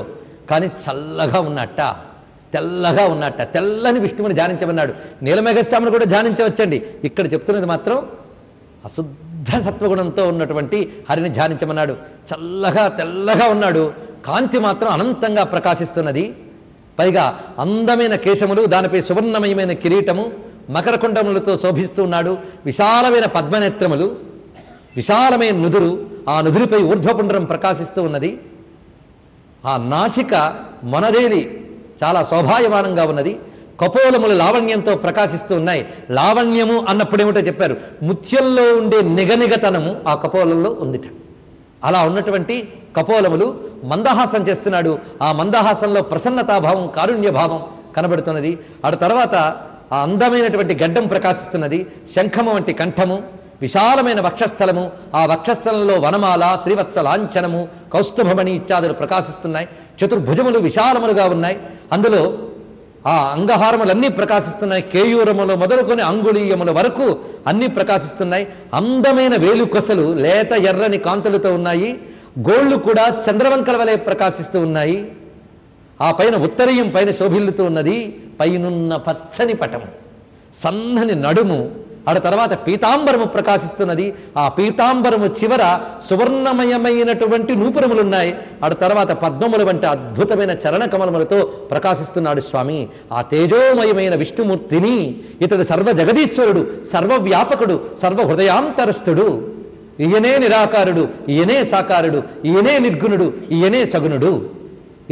కానీ చల్లగా ఉన్నట్ట, తెల్లగా ఉన్నట్ట. తెల్లని విష్ణువుని ధ్యానించమన్నాడు. నీలమేఘశ్యామును కూడా ధ్యానించవచ్చండి. ఇక్కడ చెప్తున్నది మాత్రం అశుద్ధ సత్వగుణంతో ఉన్నటువంటి హరిని ధ్యానించమన్నాడు. చల్లగా తెల్లగా ఉన్నాడు, కాంతి మాత్రం అనంతంగా ప్రకాశిస్తున్నది. పైగా అందమైన కేశములు, దానిపై సువర్ణమయమైన కిరీటము, మకరకుండములతో శోభిస్తూ ఉన్నాడు. విశాలమైన పద్మనేత్రములు, విశాలమైన నుదురు, ఆ నుదురుపై ఊర్ధ్వపుండ్రం ప్రకాశిస్తూ ఉన్నది. ఆ నాసిక మొనదేలి చాలా శోభాయమానంగా ఉన్నది. కపోలములు లావణ్యంతో ప్రకాశిస్తూ ఉన్నాయి. లావణ్యము అన్నప్పుడేమిటో చెప్పారు, ముత్యంలో ఉండే నిగనిగతనము ఆ కపోలంలో ఉందిట. అలా ఉన్నటువంటి కపోలములు మందహాసం చేస్తున్నాడు. ఆ మందహాసంలో ప్రసన్నతాభావం, కారుణ్యభావం కనబడుతున్నది. ఆ తర్వాత ఆ అందమైనటువంటి గడ్డం ప్రకాశిస్తున్నది. శంఖము వంటి కంఠము, విశాలమైన వక్షస్థలము, ఆ వక్షస్థలంలో వనమాల, శ్రీవత్స లాంఛనము, కౌస్తుభమణి ఇత్యాదులు ప్రకాశిస్తున్నాయి. చతుర్భుజములు విశాలములుగా ఉన్నాయి. అందులో ఆ అంగహారములన్నీ ప్రకాశిస్తున్నాయి. కేయూరములు మొదలుకొని అంగుళీయముల వరకు అన్నీ ప్రకాశిస్తున్నాయి. అందమైన వేలుకొసలు లేత ఎర్రని కాంతులతో ఉన్నాయి. గోళ్లు కూడా చంద్రవంకల వలె ప్రకాశిస్తూ ఉన్నాయి. ఆ పైన ఉత్తరీయం పైన శోభిల్లుతూ ఉన్నది. పైనున్న పచ్చని పటము, సన్నని నడుము, ఆ తర్వాత పీతాంబరము ప్రకాశిస్తున్నది. ఆ పీతాంబరము చివర సువర్ణమయమైనటువంటి నూపురములున్నాయి. ఆ తర్వాత పద్మముల వంటి అద్భుతమైన చరణ కమలములతో ప్రకాశిస్తున్నాడు స్వామి. ఆ తేజోమయమైన విష్ణుమూర్తిని, ఇతడు సర్వ జగదీశ్వరుడు, సర్వవ్యాపకుడు, సర్వహృదయాంతరస్థుడు. ఈయనే నిరాకారుడు, ఈయనే సాకారుడు, ఈయనే నిర్గుణుడు, ఈయనే సగుణుడు,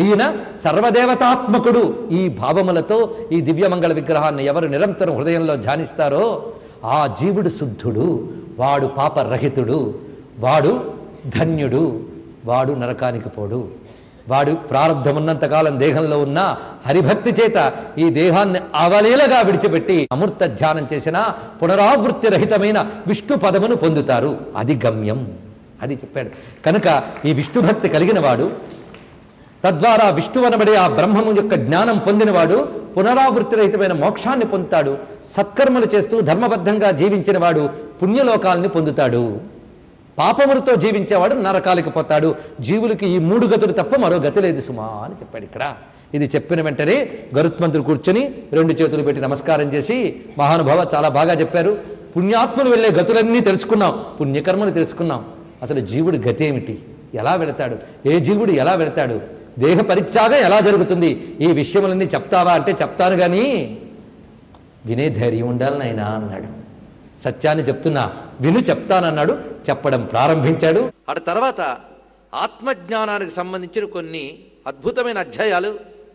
ఈయన సర్వదేవతాత్మకుడు. ఈ భావములతో ఈ దివ్యమంగళ విగ్రహాన్ని ఎవరు నిరంతరం హృదయంలో ధ్యానిస్తారో ఆ జీవుడు శుద్ధుడు, వాడు పాపరహితుడు, వాడు ధన్యుడు, వాడు నరకానికి పోడు. వాడు ప్రారంధమున్నంతకాలం దేహంలో ఉన్న హరిభక్తి చేత ఈ దేహాన్ని అవలీలగా విడిచిపెట్టి అమృత ధ్యానం చేసిన పునరావృత్తి రహితమైన విష్ణు పదమును పొందుతారు. అది గమ్యం, అది చెప్పాడు. కనుక ఈ విష్ణుభక్తి కలిగిన వాడు, తద్వారా విష్ణువనబడే ఆ బ్రహ్మము యొక్క జ్ఞానం పొందినవాడు పునరావృత్తి రహితమైన మోక్షాన్ని పొందుతాడు. సత్కర్మలు చేస్తూ ధర్మబద్ధంగా జీవించిన వాడు పుణ్యలోకాలని పొందుతాడు. పాపములతో జీవించేవాడు నరకాలకు పోతాడు. జీవులకి ఈ 3 గతులు తప్ప మరో గతి లేదు సుమా అని చెప్పాడు ఇక్కడ. ఇది చెప్పిన వెంటనే గరుత్మంతుడు కూర్చొని 2 చేతులు పెట్టి నమస్కారం చేసి, మహానుభావ చాలా బాగా చెప్పారు. పుణ్యాత్ములు వెళ్ళే గతులన్నీ తెలుసుకున్నాం, పుణ్యకర్మలు తెలుసుకున్నాం. అసలు జీవుడు గతి ఏమిటి, ఎలా వెళతాడు, ఏ జీవుడు ఎలా వెళతాడు, దేహ పరిత్యాగం ఎలా జరుగుతుంది, ఈ విషయములన్నీ చెప్తావా అంటే చెప్తాను కానీ వినే ధైర్యం ఉండాలి నాయనా అన్నాడు. సత్యాన్ని చెప్తున్నా విను, చెప్తానన్నాడు. చెప్పడం ప్రారంభించాడు. ఆ తర్వాత ఆత్మజ్ఞానానికి సంబంధించిన కొన్ని అద్భుతమైన అధ్యాయాలు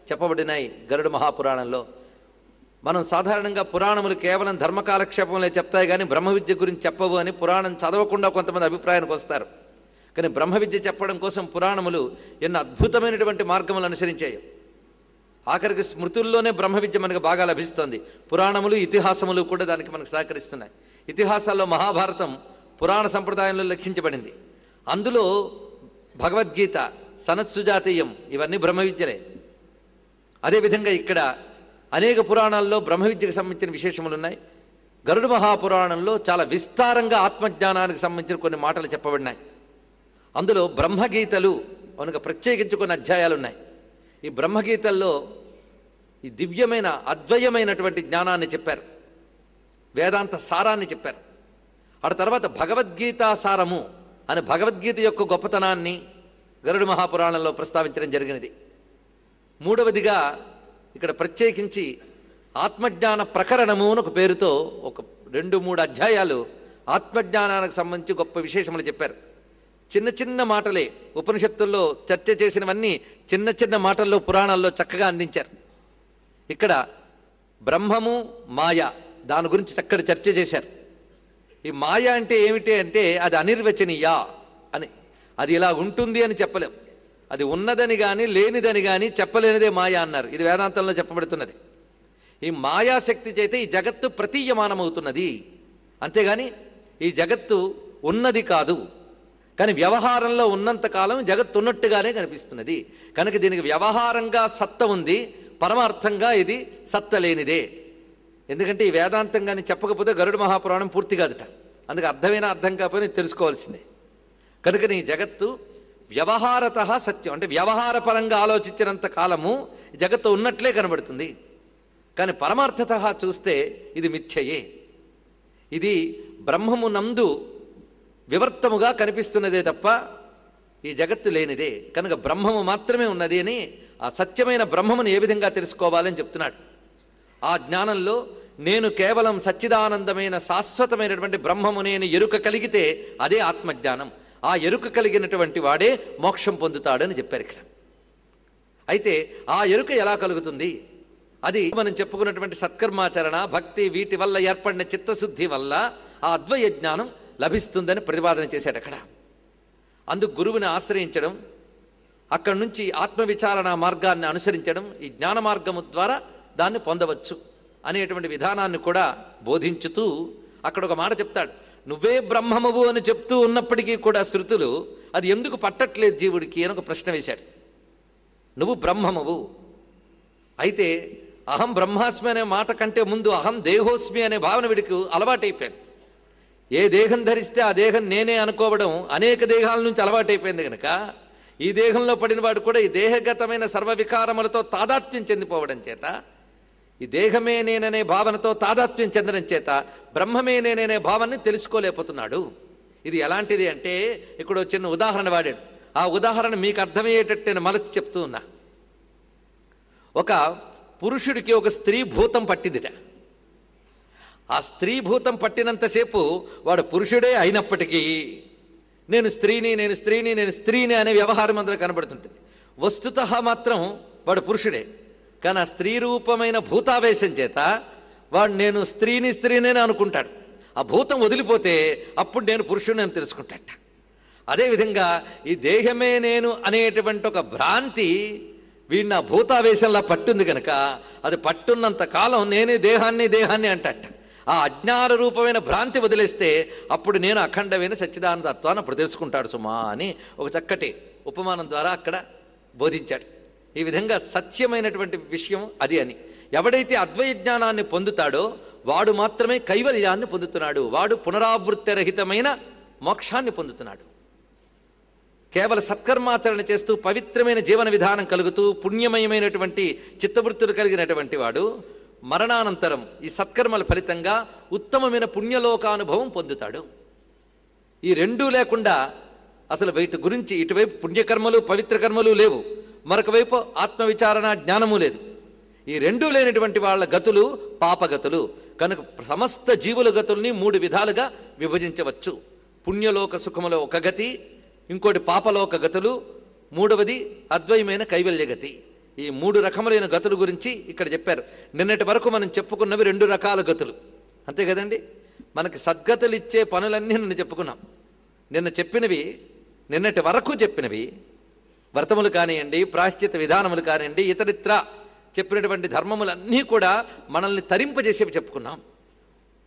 చెప్పబడినాయి గరుడ మహాపురాణంలో. మనం సాధారణంగా పురాణములు కేవలం ధర్మకాలక్షేపంలో చెప్తాయి కానీ బ్రహ్మ విద్య గురించి చెప్పవు అని పురాణం చదవకుండా కొంతమంది అభిప్రాయానికి వస్తారు. కానీ బ్రహ్మ విద్య చెప్పడం కోసం పురాణములు ఎన్నో అద్భుతమైనటువంటి మార్గములు అనుసరించాయి. ఆఖరికి స్మృతుల్లోనే బ్రహ్మ విద్య మనకు బాగా లభిస్తోంది. పురాణములు, ఇతిహాసములు కూడా దానికి మనకు సహకరిస్తున్నాయి. ఇతిహాసాల్లో మహాభారతం పురాణ సంప్రదాయంలో లక్షించబడింది. అందులో భగవద్గీత, సనత్సుజాతీయం ఇవన్నీ బ్రహ్మ విద్యలే. అదేవిధంగా ఇక్కడ అనేక పురాణాల్లో బ్రహ్మ విద్యకు సంబంధించిన విశేషములు ఉన్నాయి. గరుడ మహాపురాణంలో చాలా విస్తారంగా ఆత్మజ్ఞానానికి సంబంధించిన కొన్ని మాటలు చెప్పబడినాయి. అందులో బ్రహ్మగీతలు అనగా ప్రత్యేకించి కొన్ని అధ్యాయాలు ఉన్నాయి. ఈ బ్రహ్మగీతల్లో ఈ దివ్యమైన అద్వయమైనటువంటి జ్ఞానాన్ని చెప్పారు, వేదాంత సారాన్ని చెప్పారు. ఆ తర్వాత భగవద్గీతా సారము అని భగవద్గీత యొక్క గొప్పతనాన్ని గరుడ మహాపురాణంలో ప్రస్తావించడం జరిగినది. మూడవదిగా ఇక్కడ ప్రత్యేకించి ఆత్మజ్ఞాన ప్రకరణము అని ఒక పేరుతో ఒక 2-3 అధ్యాయాలు ఆత్మజ్ఞానానికి సంబంధించి గొప్ప విశేషములు చెప్పారు. చిన్న చిన్న మాటలే, ఉపనిషత్తుల్లో చర్చ చేసినవన్నీ చిన్న చిన్న మాటల్లో పురాణాల్లో చక్కగా అందించారు. ఇక్కడ బ్రహ్మము, మాయ దాని గురించి చక్కటి చర్చ చేశారు. ఈ మాయ అంటే ఏమిటి అంటే అది అనిర్వచనీయ అని, అది ఇలా ఉంటుంది అని చెప్పలేం. అది ఉన్నదని కానీ లేనిదని కానీ చెప్పలేనిదే మాయ అన్నారు. ఇది వేదాంతంలో చెప్పబడుతున్నది. ఈ మాయాశక్తి చేత ఈ జగత్తు ప్రతీయమానమవుతున్నది, అంతేగాని ఈ జగత్తు ఉన్నది కాదు. కానీ వ్యవహారంలో ఉన్నంతకాలం జగత్తు ఉన్నట్టుగానే కనిపిస్తున్నది. కనుక దీనికి వ్యవహారంగా సత్త ఉంది, పరమార్థంగా ఇది సత్త లేనిదే. ఎందుకంటే ఈ వేదాంతం కానీ చెప్పకపోతే గరుడ మహాపురాణం పూర్తి కాదుట. అందుకే అర్థమైనా అర్థం కాకపోయినా తెలుసుకోవాల్సిందే. కనుక నీ జగత్తు వ్యవహారత సత్యం, అంటే వ్యవహారపరంగా ఆలోచించినంత కాలము జగత్తు ఉన్నట్లే కనబడుతుంది. కానీ పరమార్థత చూస్తే ఇది మిథ్యయే, ఇది బ్రహ్మము నందు వివర్తముగా కనిపిస్తున్నదే తప్ప ఈ జగత్తు లేనిదే. కనుక బ్రహ్మము మాత్రమే ఉన్నది అని ఆ సత్యమైన బ్రహ్మమును ఏ విధంగా తెలుసుకోవాలని చెప్తున్నాడు. ఆ జ్ఞానంలో నేను కేవలం సచ్చిదానందమైన శాశ్వతమైనటువంటి బ్రహ్మము నేను ఎరుక కలిగితే అదే ఆత్మజ్ఞానం. ఆ ఎరుక కలిగినటువంటి వాడే మోక్షం పొందుతాడని చెప్పారు ఇక్కడ. అయితే ఆ ఎరుక ఎలా కలుగుతుంది? అది మనం చెప్పుకున్నటువంటి సత్కర్మాచరణ, భక్తి, వీటి వల్ల ఏర్పడిన చిత్తశుద్ధి వల్ల ఆ అద్వయ జ్ఞానం లభిస్తుందని ప్రతిపాదన చేశాడు అక్కడ. అందుకు గురువుని ఆశ్రయించడం, అక్కడి నుంచి ఆత్మవిచారణ మార్గాన్ని అనుసరించడం, ఈ జ్ఞాన మార్గము ద్వారా దాన్ని పొందవచ్చు అనేటువంటి విధానాన్ని కూడా బోధించుతూ అక్కడ ఒక మాట చెప్తాడు. నువ్వే బ్రహ్మమువు అని చెప్తూ ఉన్నప్పటికీ కూడా శృతులు అది ఎందుకు పట్టట్లేదు జీవుడికి అని ఒక ప్రశ్న వేశాడు. నువ్వు బ్రహ్మమువు అయితే అహం బ్రహ్మాస్మి అనే మాట కంటే ముందు అహం దేహోస్మి అనే భావన వీడికి అలవాటైపోయింది. ఏ దేహం ధరిస్తే ఆ దేహం నేనే అనుకోవడం అనేక దేహాల నుంచి అలవాటైపోయింది కనుక ఈ దేహంలో పడిన వాడు కూడా ఈ దేహగతమైన సర్వవికారములతో తాదాత్మ్యం చెందిపోవడం చేత, ఈ దేహమే నేననే భావనతో తాదాత్మ్యం చెందడం చేత బ్రహ్మమే నేననే భావాన్ని తెలుసుకోలేకపోతున్నాడు. ఇది ఎలాంటిది అంటే ఇక్కడ చిన్న ఉదాహరణ వాడాడు. ఆ ఉదాహరణ మీకు అర్థమయ్యేటట్టు నేను మలచి చెప్తూ ఉన్నా. ఒక పురుషుడికి ఒక స్త్రీ భూతం పట్టిందిట. ఆ స్త్రీ భూతం పట్టినంతసేపు వాడు పురుషుడే అయినప్పటికీ నేను స్త్రీని అనే వ్యవహారం అందులో కనబడుతుంటుంది. వస్తుతః మాత్రం వాడు పురుషుడే. కానీ ఆ స్త్రీ రూపమైన భూతావేశం చేత వాడు నేను స్త్రీని అనుకుంటాడు. ఆ భూతం వదిలిపోతే అప్పుడు నేను పురుషుడిని అని తెలుసుకుంటాట. అదేవిధంగా ఈ దేహమే నేను అనేటువంటి ఒక భ్రాంతి వీడిని ఆ భూతావేశంలా పట్టుంది కనుక అది పట్టున్నంత కాలం నేనే దేహాన్ని అంటట. ఆ అజ్ఞాన రూపమైన భ్రాంతి వదిలేస్తే అప్పుడు నేను అఖండమైన సచ్చిదానంద తత్వాన్ని అప్పుడు తెలుసుకుంటాడు సుమా అని ఒక చక్కటి ఉపమానం ద్వారా అక్కడ బోధించాడు. ఈ విధంగా సత్యమైనటువంటి విషయం అది అని. ఎవడైతే అద్వయ జ్ఞానాన్ని పొందుతాడో వాడు మాత్రమే కైవల్యాన్ని పొందుతున్నాడు. వాడు పునరావృత్తిరహితమైన మోక్షాన్ని పొందుతున్నాడు. కేవలం సత్కర్మాచరణ చేస్తూ పవిత్రమైన జీవన విధానం కలుగుతూ పుణ్యమయమైనటువంటి చిత్తవృత్తులు కలిగినటువంటి వాడు మరణానంతరం ఈ సత్కర్మల ఫలితంగా ఉత్తమమైన పుణ్యలోకానుభవం పొందుతాడు. ఈ రెండూ లేకుండా అసలు వీటి గురించి ఇటువైపు పుణ్యకర్మలు పవిత్ర కర్మలు లేవు, మరొక వైపు ఆత్మవిచారణ జ్ఞానము లేదు. ఈ రెండూ లేనటువంటి వాళ్ళ గతులు పాపగతులు కనుక సమస్త జీవుల గతుల్ని 3 విధాలుగా విభజించవచ్చు. పుణ్యలోక సుఖములో ఒక గతి, ఇంకోటి పాపలోక గతులు, మూడవది అద్వయమైన కైవల్య గతి. ఈ 3 రకములైన గతుల గురించి ఇక్కడ చెప్పారు. నిన్నటి వరకు మనం చెప్పుకున్నవి 2 రకాల గతులు, అంతే కదండి. మనకి సద్గతులు ఇచ్చే పనులన్నీ నిన్న చెప్పుకున్నాం. నిన్నటి వరకు చెప్పినవి వ్రతములు కానివ్వండి, ప్రాశ్చిత విధానములు కానివ్వండి, ఇతరిత్ర చెప్పినటువంటి ధర్మములన్నీ కూడా మనల్ని తరింపజేసేవి చెప్పుకున్నాం.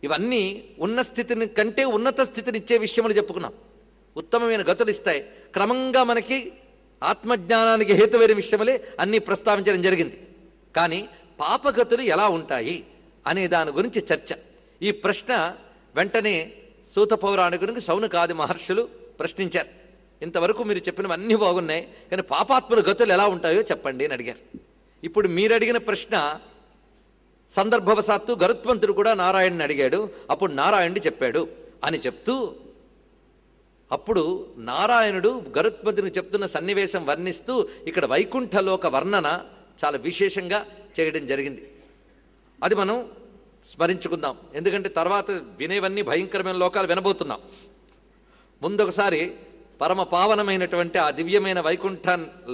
ఇవన్నీ ఉన్న స్థితిని కంటే ఉన్నత స్థితిని ఇచ్చే విషయములు చెప్పుకున్నాం. ఉత్తమమైన గతులు ఇస్తాయి. క్రమంగా మనకి ఆత్మజ్ఞానానికి హేతువైన విషయములే అన్నీ ప్రస్తావించడం జరిగింది. కానీ పాపగతులు ఎలా ఉంటాయి అనే దాని గురించి చర్చ. ఈ ప్రశ్న వెంటనే సూత పౌరాణికునికి సౌనకాది మహర్షులు ప్రశ్నించారు. ఇంతవరకు మీరు చెప్పినవన్నీ బాగున్నాయి, కానీ పాపాత్ముల గతులు ఎలా ఉంటాయో చెప్పండి అని అడిగారు. ఇప్పుడు మీరు అడిగిన ప్రశ్న సందర్భవశాత్తు గరుత్మంతుడు కూడా నారాయణుని అడిగాడు. అప్పుడు నారాయణుడు చెప్పాడు అని చెప్తూ, అప్పుడు నారాయణుడు గరుత్మంతుని చెప్తున్న సన్నివేశం వర్ణిస్తూ ఇక్కడ వైకుంఠలోక వర్ణన చాలా విశేషంగా చేయడం జరిగింది. అది మనం స్మరించుకుందాం. ఎందుకంటే తర్వాత వినేవన్నీ భయంకరమైన లోకాలు వినబోతున్నాం. ముందొకసారి పరమ పావనమైనటువంటి ఆ దివ్యమైన వైకుంఠ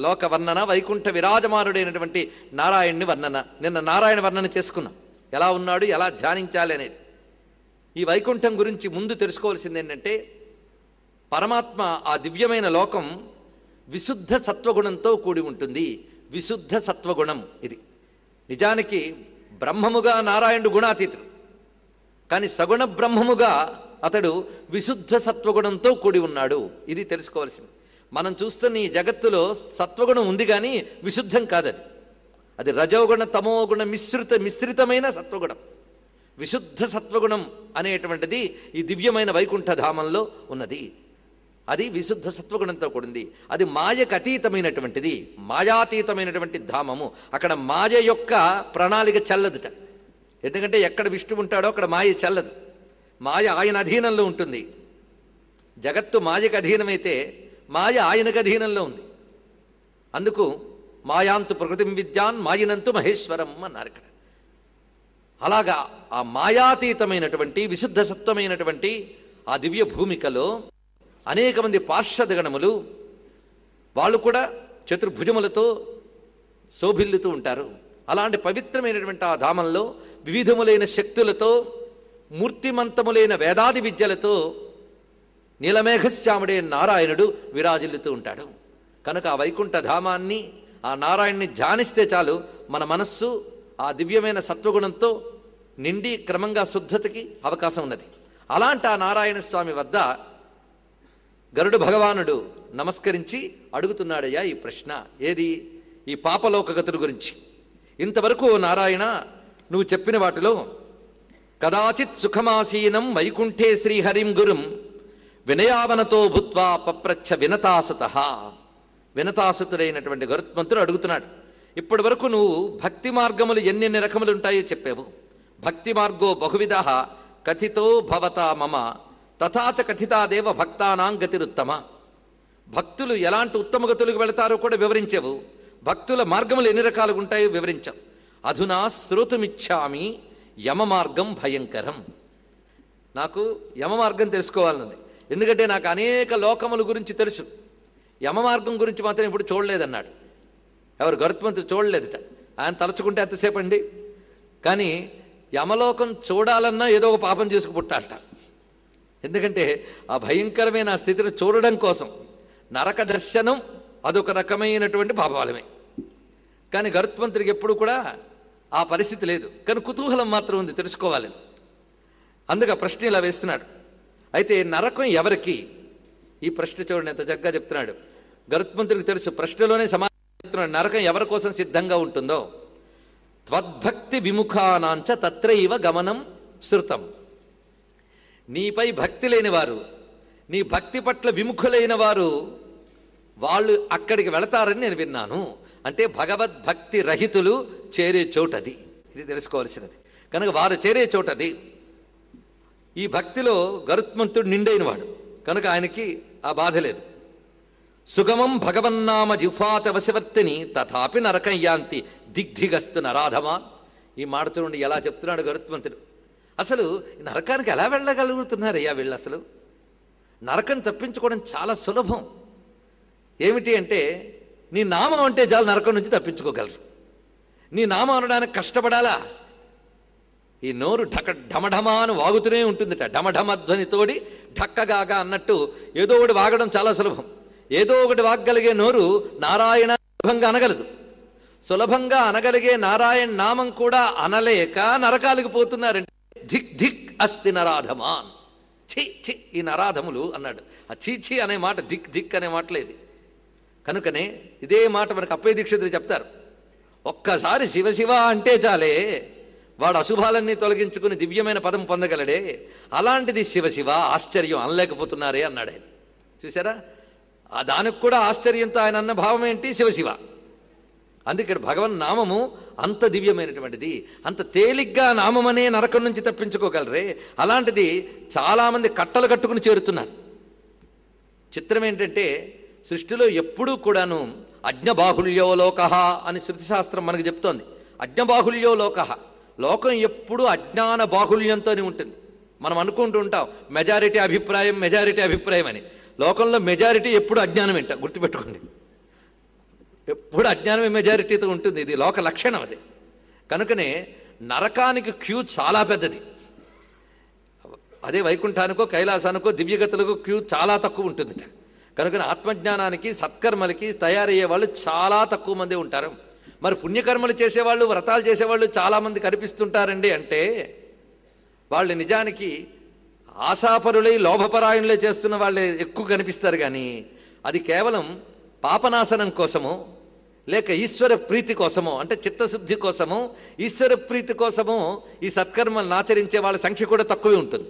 లోక వర్ణన, వైకుంఠ విరాజమానుడైనటువంటి నారాయణుని వర్ణన. నిన్న నారాయణ వర్ణన చేసుకున్నాం, ఎలా ఉన్నాడు, ఎలా ధ్యానించాలి అనేది. ఈ వైకుంఠం గురించి ముందు తెలుసుకోవాల్సింది ఏంటంటే, పరమాత్మ ఆ దివ్యమైన లోకం విశుద్ధ సత్వగుణంతో కూడి ఉంటుంది. విశుద్ధ సత్వగుణం ఇది. నిజానికి బ్రహ్మముగా నారాయణుడు గుణాతీతుడు, కానీ సగుణ బ్రహ్మముగా అతడు విశుద్ధ సత్వగుణంతో కూడి ఉన్నాడు. ఇది తెలుసుకోవాల్సింది. మనం చూస్తున్న ఈ జగత్తులో సత్వగుణం ఉంది, కానీ విశుద్ధం కాదది. అది రజోగుణ తమోగుణ మిశ్రితమైన సత్వగుణం. విశుద్ధ సత్వగుణం అనేటువంటిది ఈ దివ్యమైన వైకుంఠ ధామంలో ఉన్నది. అది విశుద్ధ సత్వగుణంతో కూడింది. అది మాయకు అతీతమైనటువంటిది, మాయాతీతమైనటువంటి ధామము. అక్కడ మాయ యొక్క ప్రణాళిక చెల్లదుట. ఎందుకంటే ఎక్కడ విష్ణువు ఉంటాడో అక్కడ మాయ చెల్లదు. మాయ ఆయన అధీనంలో ఉంటుంది. జగత్తు మాయకు అధీనమైతే మాయ ఆయనకు అధీనంలో ఉంది. అందుకు మాయాంతు ప్రకృతిం విద్యాన్ మాయనంతు మహేశ్వరం అన్నారు ఇక్కడ. అలాగా ఆ మాయాతీతమైనటువంటి విశుద్ధ సత్వమైనటువంటి ఆ దివ్య భూమికలో అనేక మంది పార్షదగణములు వాళ్ళు కూడా చతుర్భుజములతో శోభిల్లుతూ ఉంటారు. అలాంటి పవిత్రమైనటువంటి ఆ ధామంలో వివిధములైన శక్తులతో మూర్తిమంతములైన వేదాది విద్యలతో నీలమేఘశ్యాముడే నారాయణుడు విరాజిల్లుతూ ఉంటాడు. కనుక ఆ వైకుంఠ ధామాన్ని ఆ నారాయణ్ణి ధ్యానిస్తే చాలు మన మనస్సు ఆ దివ్యమైన సత్వగుణంతో నిండి క్రమంగా శుద్ధతకి అవకాశం ఉన్నది. అలాంటి ఆ నారాయణ స్వామి వద్ద గరుడు భగవానుడు నమస్కరించి అడుగుతున్నాడయ్యా ఈ ప్రశ్న. ఏది? ఈ పాపలోకగతుల గురించి. ఇంతవరకు నారాయణ నువ్వు చెప్పిన వాటిలో కదాచిత్ సుఖమాసీనం వైకుంఠే శ్రీహరిం గురుం వినయావనతో భూత్వా పప్రచ్ఛ వినతాసుత. వినతాసుతుడైనటువంటి గరుత్మంతుడు అడుగుతున్నాడు, ఇప్పటి వరకు నువ్వు భక్తి మార్గములు ఎన్నెన్ని రకములు ఉంటాయో చెప్పావు. భక్తి మార్గో బహువిధ కథితో భవతా మమ తథాచ కథితాదేవ భక్తానాం గతిరుత్తమ. భక్తులు ఎలాంటి ఉత్తమ గతులకు వెళతారో కూడా వివరించావు. భక్తుల మార్గములు ఎన్ని రకాలుగా ఉంటాయో వివరించావు. అధునా శ్రోతుమిచ్చామి యమ మార్గం భయంకరం. నాకు యమ మార్గం తెలుసుకోవాలన్నది. ఎందుకంటే నాకు అనేక లోకముల గురించి తెలుసు, యమ మార్గం గురించి మాత్రం ఇప్పుడు చూడలేదన్నాడు. ఎవరు? గరుత్మంతుడు చూడలేదుట. ఆయన తలుచుకుంటే ఎంతసేపు అండి. కానీ యమలోకం చూడాలన్నా ఏదో ఒక పాపం చేసుకు పుట్టాలట. ఎందుకంటే ఆ భయంకరమైన ఆ స్థితిని చూడడం కోసం నరక దర్శనం అదొక రకమైనటువంటి పాపఫలమే. కానీ గరుత్మంతుడికి ఎప్పుడు కూడా ఆ పరిస్థితి లేదు. కానీ కుతూహలం మాత్రం ఉంది, తెలుసుకోవాలని. అందుకే ప్రశ్న ఇలా వేస్తున్నాడు. అయితే నరకం ఎవరికి? ఈ ప్రశ్న చూడండి ఎంత చక్కగా చెప్తున్నాడు. గరుత్మంతుడికి తెలుసు, ప్రశ్నలోనే సమాధానం చెప్తున్నాడు. నరకం ఎవరి కోసం సిద్ధంగా ఉంటుందో. త్వద్భక్తి విముఖానాంచ తత్రైవ గమనం శృతం. నీపై భక్తి లేని వారు, నీ భక్తి పట్ల విముఖులైన వారు, వాళ్ళు అక్కడికి వెళతారని నేను విన్నాను. అంటే భగవద్భక్తి రహితులు చేరే చోటది. ఇది తెలుసుకోవాల్సినది. కనుక వారు చేరే చోటది. ఈ భక్తిలో గరుత్మంతుడు నిండైన వాడు కనుక ఆయనకి ఆ బాధ లేదు. సుగమం భగవన్నామ జిహ్వాచ వశవర్తిని తథాపి నరకం యాంతి దిగ్ధిగస్తు నరాధమా. ఈ మాటతో నుండి ఎలా చెప్తున్నాడు గరుత్మంతుడు. అసలు నరకానికి ఎలా వెళ్ళగలుగుతున్నారయ్యా వీళ్ళు? అసలు నరకం తప్పించుకోవడం చాలా సులభం. ఏమిటి అంటే నీ నామం అంటే చాలు నరకం నుంచి తప్పించుకోగలరు. నీ నామం అనడానికి కష్టపడాలా? ఈ నోరు ఢమఢమా అని వాగుతూనే ఉంటుందిట. ఢమఢమధ్వనితోడి ఢక్కగాగా అన్నట్టు ఏదో ఒకటి వాగడం చాలా సులభం. ఏదో ఒకటి వాగ్గలిగే నోరు నారాయణ సులభంగా అనగలదు. సులభంగా అనగలిగే నారాయణ నామం కూడా అనలేక నరకాలకు పోతున్నారంటే ధిక్ ధిక్ అస్తి నరాధమాన్. ఛీ ఛీ ఈ నరాధములు అన్నాడు. ఆ చీచి అనే మాట ధిక్ ధిక్ అనే మాటలేదు. కనుకనే ఇదే మాట మనకు అప్పయ్య దీక్షితులు చెప్తారు. ఒక్కసారి శివశివ అంటే చాలే వాడు అశుభాలన్నీ తొలగించుకుని దివ్యమైన పదం పొందగలడే. అలాంటిది శివశివ ఆశ్చర్యం అనలేకపోతున్నారే అన్నాడు ఆయన. చూసారా? దానికి కూడా ఆశ్చర్యంతో ఆయన అన్న భావం ఏంటి? శివశివ. అందుకే భగవన్ నామము అంత దివ్యమైనటువంటిది. అంత తేలిగ్గా నామమనే నరకం నుంచి తప్పించుకోగలరే. అలాంటిది చాలామంది కట్టలు కట్టుకుని చేరుతున్నారు. చిత్రం ఏంటంటే సృష్టిలో ఎప్పుడూ కూడాను అజ్ఞబాహుళ్యో లోక అని శృతిశాస్త్రం మనకు చెప్తోంది. అజ్ఞబాహుళ్యో లోక. లోకం ఎప్పుడూ అజ్ఞాన బాహుళ్యంతోనే ఉంటుంది. మనం అనుకుంటూ ఉంటాం మెజారిటీ అభిప్రాయం అని. లోకంలో మెజారిటీ ఎప్పుడు అజ్ఞానం ఏంట గుర్తుపెట్టుకోండి. ఎప్పుడు అజ్ఞానమే మెజారిటీతో ఉంటుంది. ఇది లోక లక్షణం అది. కనుకనే నరకానికి క్యూ చాలా పెద్దది. అదే వైకుంఠానికో కైలాసానికో దివ్యగతులకు క్యూ చాలా తక్కువ ఉంటుందిట. కనుక ఆత్మజ్ఞానానికి సత్కర్మలకి తయారయ్యే వాళ్ళు చాలా తక్కువ మంది ఉంటారు. మరి పుణ్యకర్మలు చేసేవాళ్ళు వ్రతాలు చేసేవాళ్ళు చాలామంది కనిపిస్తుంటారండి అంటే వాళ్ళు నిజానికి ఆశాపరులై లోభపరాయణులే చేస్తున్న వాళ్ళే ఎక్కువ కనిపిస్తారు. కానీ అది కేవలం పాపనాశనం కోసమో లేక ఈశ్వర ప్రీతి కోసమో, అంటే చిత్తశుద్ధి కోసమో ఈశ్వర ప్రీతి కోసమో ఈ సత్కర్మలను ఆచరించే వాళ్ళ సంఖ్య కూడా తక్కువే ఉంటుంది.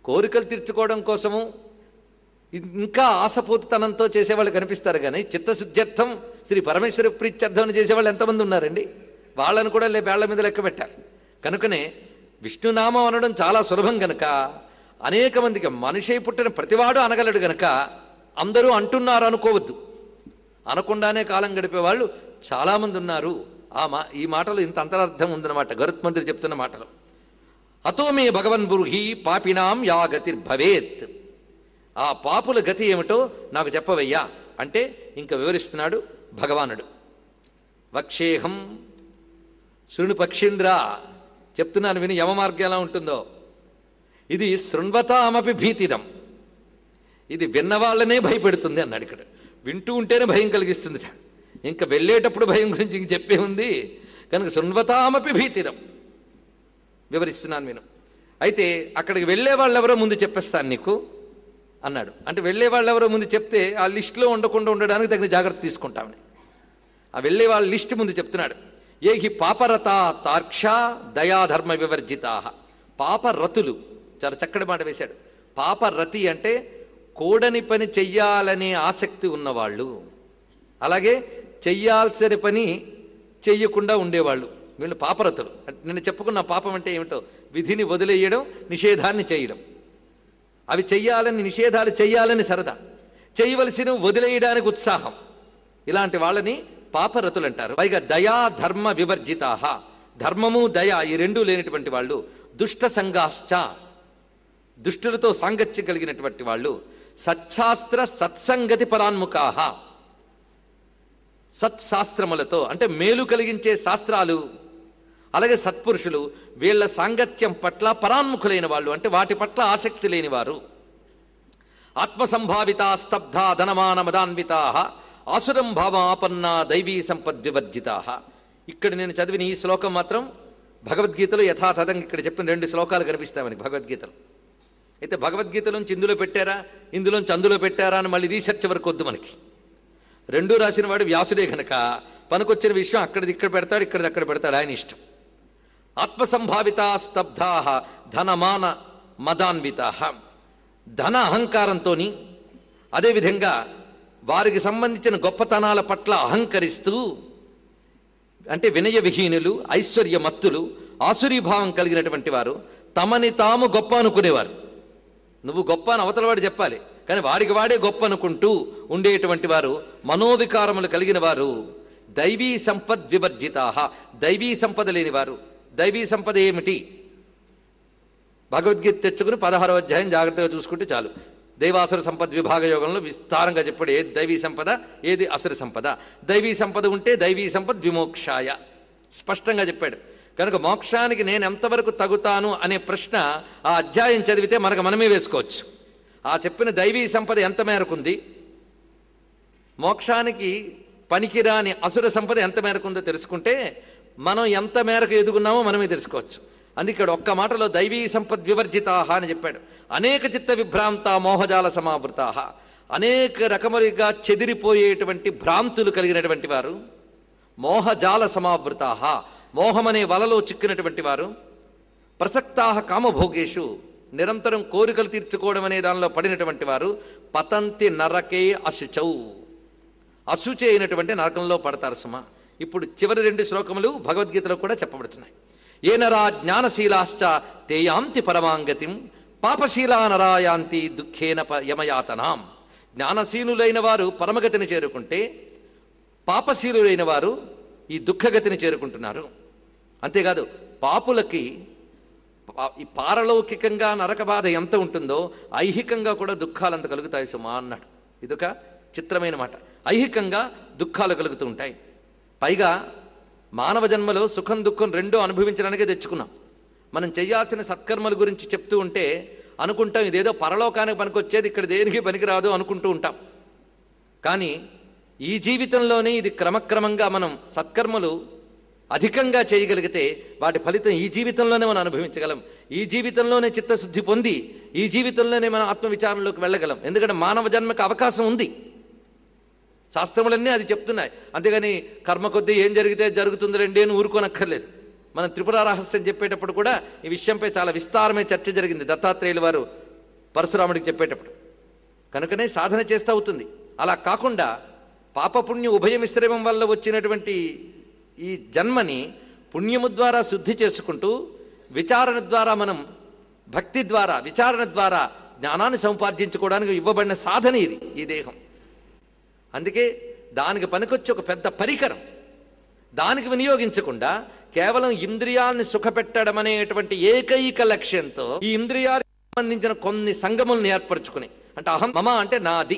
కోరికలు తీర్చుకోవడం కోసము ఇంకా ఆశపూర్తితనంతో చేసేవాళ్ళు కనిపిస్తారు. కానీ చిత్తశుద్ధ్యర్థం శ్రీ పరమేశ్వర ప్రీత్యర్థం చేసేవాళ్ళు ఎంతమంది ఉన్నారండి? వాళ్ళను కూడా వేళ్ల మీద లెక్క పెట్టాలి. కనుకనే విష్ణునామం అనడం చాలా సులభం గనక అనేక మందికి మనిషి పుట్టిన ప్రతివాడు అనగలడు గనక అందరూ అంటున్నారు అనుకోవద్దు. అనకుండానే కాలం గడిపేవాళ్ళు చాలామంది ఉన్నారు ఈ మాటలో ఇంత అంతరార్థం ఉందన్నమాట గరుత్మంతుడు చెప్తున్న మాటలో. అతో మే భగవన్ బుర్హి పాపినాం యా గతిర్భవేత్. ఆ పాపుల గతి ఏమిటో నాకు చెప్పవయ్యా అంటే ఇంకా వివరిస్తున్నాడు భగవానుడు. వక్షేహం శృణు పక్షీంద్ర, చెప్తున్నాను విని యమమార్గం ఎలా ఉంటుందో. ఇది శృణ్వతామపి భీతిదం, ఇది విన్నవాళ్ళనే భయపెడుతుంది అన్నాడు. ఇక్కడ వింటూ ఉంటేనే భయం కలిగిస్తుంది, ఇంకా వెళ్ళేటప్పుడు భయం గురించి ఇంక చెప్పే ఉంది కనుక శృణ్వతామపి భీతిదం వివరిస్తున్నాను నేను. అయితే అక్కడికి వెళ్ళే వాళ్ళెవరో ముందు చెప్పేస్తాను నీకు అన్నాడు. అంటే వెళ్ళే వాళ్ళెవరో ముందు చెప్తే ఆ లిస్టులో ఉండకుండా ఉండడానికి తగిన జాగ్రత్త తీసుకుంటామని ఆ వెళ్ళే వాళ్ళ లిస్ట్ ముందు చెప్తున్నాడు. ఏ హి పాపరతా తార్క్ష దయాధర్మ వివర్జితా. పాపరతులు, చాలా చక్కటి మాట వేశాడు. పాపరతి అంటే కూడని పని చెయ్యాలనే ఆసక్తి ఉన్నవాళ్ళు, అలాగే చెయ్యాల్సిన పని చెయ్యకుండా ఉండేవాళ్ళు, వీళ్ళు పాపరతులు. అంటే నేను చెప్పుకున్న పాపం అంటే ఏమిటో, విధిని వదిలేయడం, నిషేధాన్ని చేయడం. అవి చెయ్యాలని, నిషేధాలు చెయ్యాలని సరదా, చేయవలసినవి వదిలేయడానికి ఉత్సాహం, ఇలాంటి వాళ్ళని పాపరతులు అంటారు. పైగా దయా ధర్మ వివర్జితా, ధర్మము దయ ఈ రెండూ లేనటువంటి వాళ్ళు. దుష్ట సంగాశ్చ, దుష్టులతో సాంగత్యం కలిగినటువంటి వాళ్ళు. సచ్చాస్త్ర సత్సంగతి పరాన్ముఖాహ, సత్శాస్త్రములతో అంటే మేలు కలిగించే శాస్త్రాలు, అలాగే సత్పురుషులు, వీళ్ళ సాంగత్యం పట్ల పరాన్ముఖులైన వాళ్ళు, అంటే వాటి పట్ల ఆసక్తి లేనివారు. ఆత్మసంభావిత స్తబ్ధ ధనమాన మదాన్వితా ఆసురం భావాపన్న దైవీ సంపద్వివర్జితా. ఇక్కడ నేను చదివిన ఈ శ్లోకం మాత్రం భగవద్గీతలో యథాతథంగా ఇక్కడ చెప్పిన 2 శ్లోకాలు కనిపిస్తాయి మనకి భగవద్గీతలో. అయితే భగవద్గీతలోంచి ఇందులో పెట్టారా, ఇందులోంచి అందులో పెట్టారా అని మళ్ళీ రీసెర్చ్ వరకు వద్దు మనకి. 2 రాసిన వాడు వ్యాసుడే కనుక పనికొచ్చిన విషయం అక్కడిది ఇక్కడ పెడతాడు, ఇక్కడిది అక్కడ పెడతాడు, ఆయన ఇష్టం. ఆత్మసంభావిత స్తబ్ధా ధనమాన మదాన్వితా, ధన అహంకారంతో, అదేవిధంగా వారికి సంబంధించిన గొప్పతనాల పట్ల అహంకరిస్తూ, అంటే వినయ విహీనులు, ఐశ్వర్యమత్తులు, ఆసురీభావం కలిగినటువంటి వారు, తమని తాము గొప్ప అనుకునేవారు. నువ్వు గొప్ప అని అవతలవాడు చెప్పాలి, కానీ వాడికి వాడే గొప్ప అనుకుంటూ ఉండేటువంటి వారు, మనోవికారములు కలిగిన వారు. దైవీ సంపద్వివర్జితా, దైవీ సంపద లేనివారు. దైవీ సంపద ఏమిటి? భగవద్గీత తెచ్చుకుని 16వ అధ్యాయం జాగ్రత్తగా చూసుకుంటే చాలు. దైవాసుర సంపద విభాగ యోగంలో విస్తారంగా చెప్పాడు ఏది దైవీ సంపద, ఏది అసుర సంపద. దైవీ సంపద ఉంటే దైవీ సంపద విమోక్షాయ స్పష్టంగా చెప్పాడు. కనుక మోక్షానికి నేను ఎంతవరకు తగుతాను అనే ప్రశ్న ఆ అధ్యాయం చదివితే మనమే వేసుకోవచ్చు. ఆ చెప్పిన దైవీ సంపద ఎంత మేరకు ఉంది, మోక్షానికి పనికిరాని అసుర సంపద ఎంత మేరకు ఉందో తెలుసుకుంటే మనం ఎంత మేరకు ఎదుగున్నామో మనమే తెలుసుకోవచ్చు. అందుకే ఇక్కడ ఒక్క మాటలో దైవీ సంపద్ వివర్జితా అని చెప్పాడు. అనేక చిత్త విభ్రాంత మోహజాల సమావృతా, అనేక రకములుగా చెదిరిపోయేటువంటి భ్రాంతులు కలిగినటువంటి వారు. మోహజాల సమావృతా, మోహమనే వలలో చిక్కినటువంటి వారు. ప్రసక్తాహ కామభోగేషు, నిరంతరం కోరికలు తీర్చుకోవడం అనే దానిలో పడినటువంటి వారు. పతంతి నరకే అశుచౌ, అశుచి అయినటువంటి నరకంలో పడతారు సుమా. ఇప్పుడు చివరి 2 శ్లోకములు భగవద్గీతలో కూడా చెప్పబడుతున్నాయి. ఏ నరా జ్ఞానశీలాశ్చ తేయాంతి పరమాంగతిం పాపశీలా నరాయాంతి దుఃఖేన యమయాతనాం. జ్ఞానశీలులైన వారు పరమగతిని చేరుకుంటే, పాపశీలులైన వారు ఈ దుఃఖగతిని చేరుకుంటున్నారు. అంతేకాదు పాపులకి ఈ పారలౌకికంగా నరక బాధ ఎంత ఉంటుందో ఐహికంగా కూడా దుఃఖాలు అంత కలుగుతాయి సుమా అన్నాడు. ఇదొక చిత్రమైన మాట. ఐహికంగా దుఃఖాలు కలుగుతూ ఉంటాయి. పైగా మానవ జన్మలో సుఖం దుఃఖం రెండూ అనుభవించడానికే తెచ్చుకున్నాం. మనం చేయాల్సిన సత్కర్మల గురించి చెప్తూ ఉంటే అనుకుంటాం ఇదేదో పరలోకానికి పనికొచ్చేది, ఇక్కడ దేనికి పనికిరాదు అనుకుంటూ ఉంటాం. కానీ ఈ జీవితంలోనే ఇది క్రమక్రమంగా మనం సత్కర్మలు అధికంగా చేయగలిగితే వాటి ఫలితం ఈ జీవితంలోనే మనం అనుభవించగలం. ఈ జీవితంలోనే చిత్తశుద్ధి పొంది ఈ జీవితంలోనే మనం ఆత్మవిచారంలోకి వెళ్ళగలం. ఎందుకంటే మానవ జన్మకు అవకాశం ఉంది, శాస్త్రములన్నీ అది చెప్తున్నాయి. అంతేగాని కర్మ కొద్దీ ఏం జరిగితే జరుగుతుంది రండి అని ఊరుకోనక్కర్లేదు. మనం త్రిపుర రహస్యం చెప్పేటప్పుడు కూడా ఈ విషయంపై చాలా విస్తారమైన చర్చ జరిగింది దత్తాత్రేయుల వారు పరశురాముడికి చెప్పేటప్పుడు. కనుకనే సాధన చేస్తూ అవుతుంది. అలా కాకుండా పాపపుణ్య ఉభయ మిశ్రమం వల్ల వచ్చినటువంటి ఈ జన్మని పుణ్యము ద్వారా శుద్ధి చేసుకుంటూ విచారణ ద్వారా మనం భక్తి ద్వారా విచారణ ద్వారా జ్ఞానాన్ని సముపార్జించుకోవడానికి ఇవ్వబడిన సాధన ఇది ఈ దేహం. అందుకే దానికి పనికొచ్చి ఒక పెద్ద పరికరం. దానికి వినియోగించకుండా కేవలం ఇంద్రియాల్ని సుఖపెట్టడం అనేటువంటి ఏకైక లక్ష్యంతో ఈ ఇంద్రియాలకు సంబంధించిన కొన్ని సంగములను ఏర్పరచుకుని, అంటే అహం మమ అంటే నాది,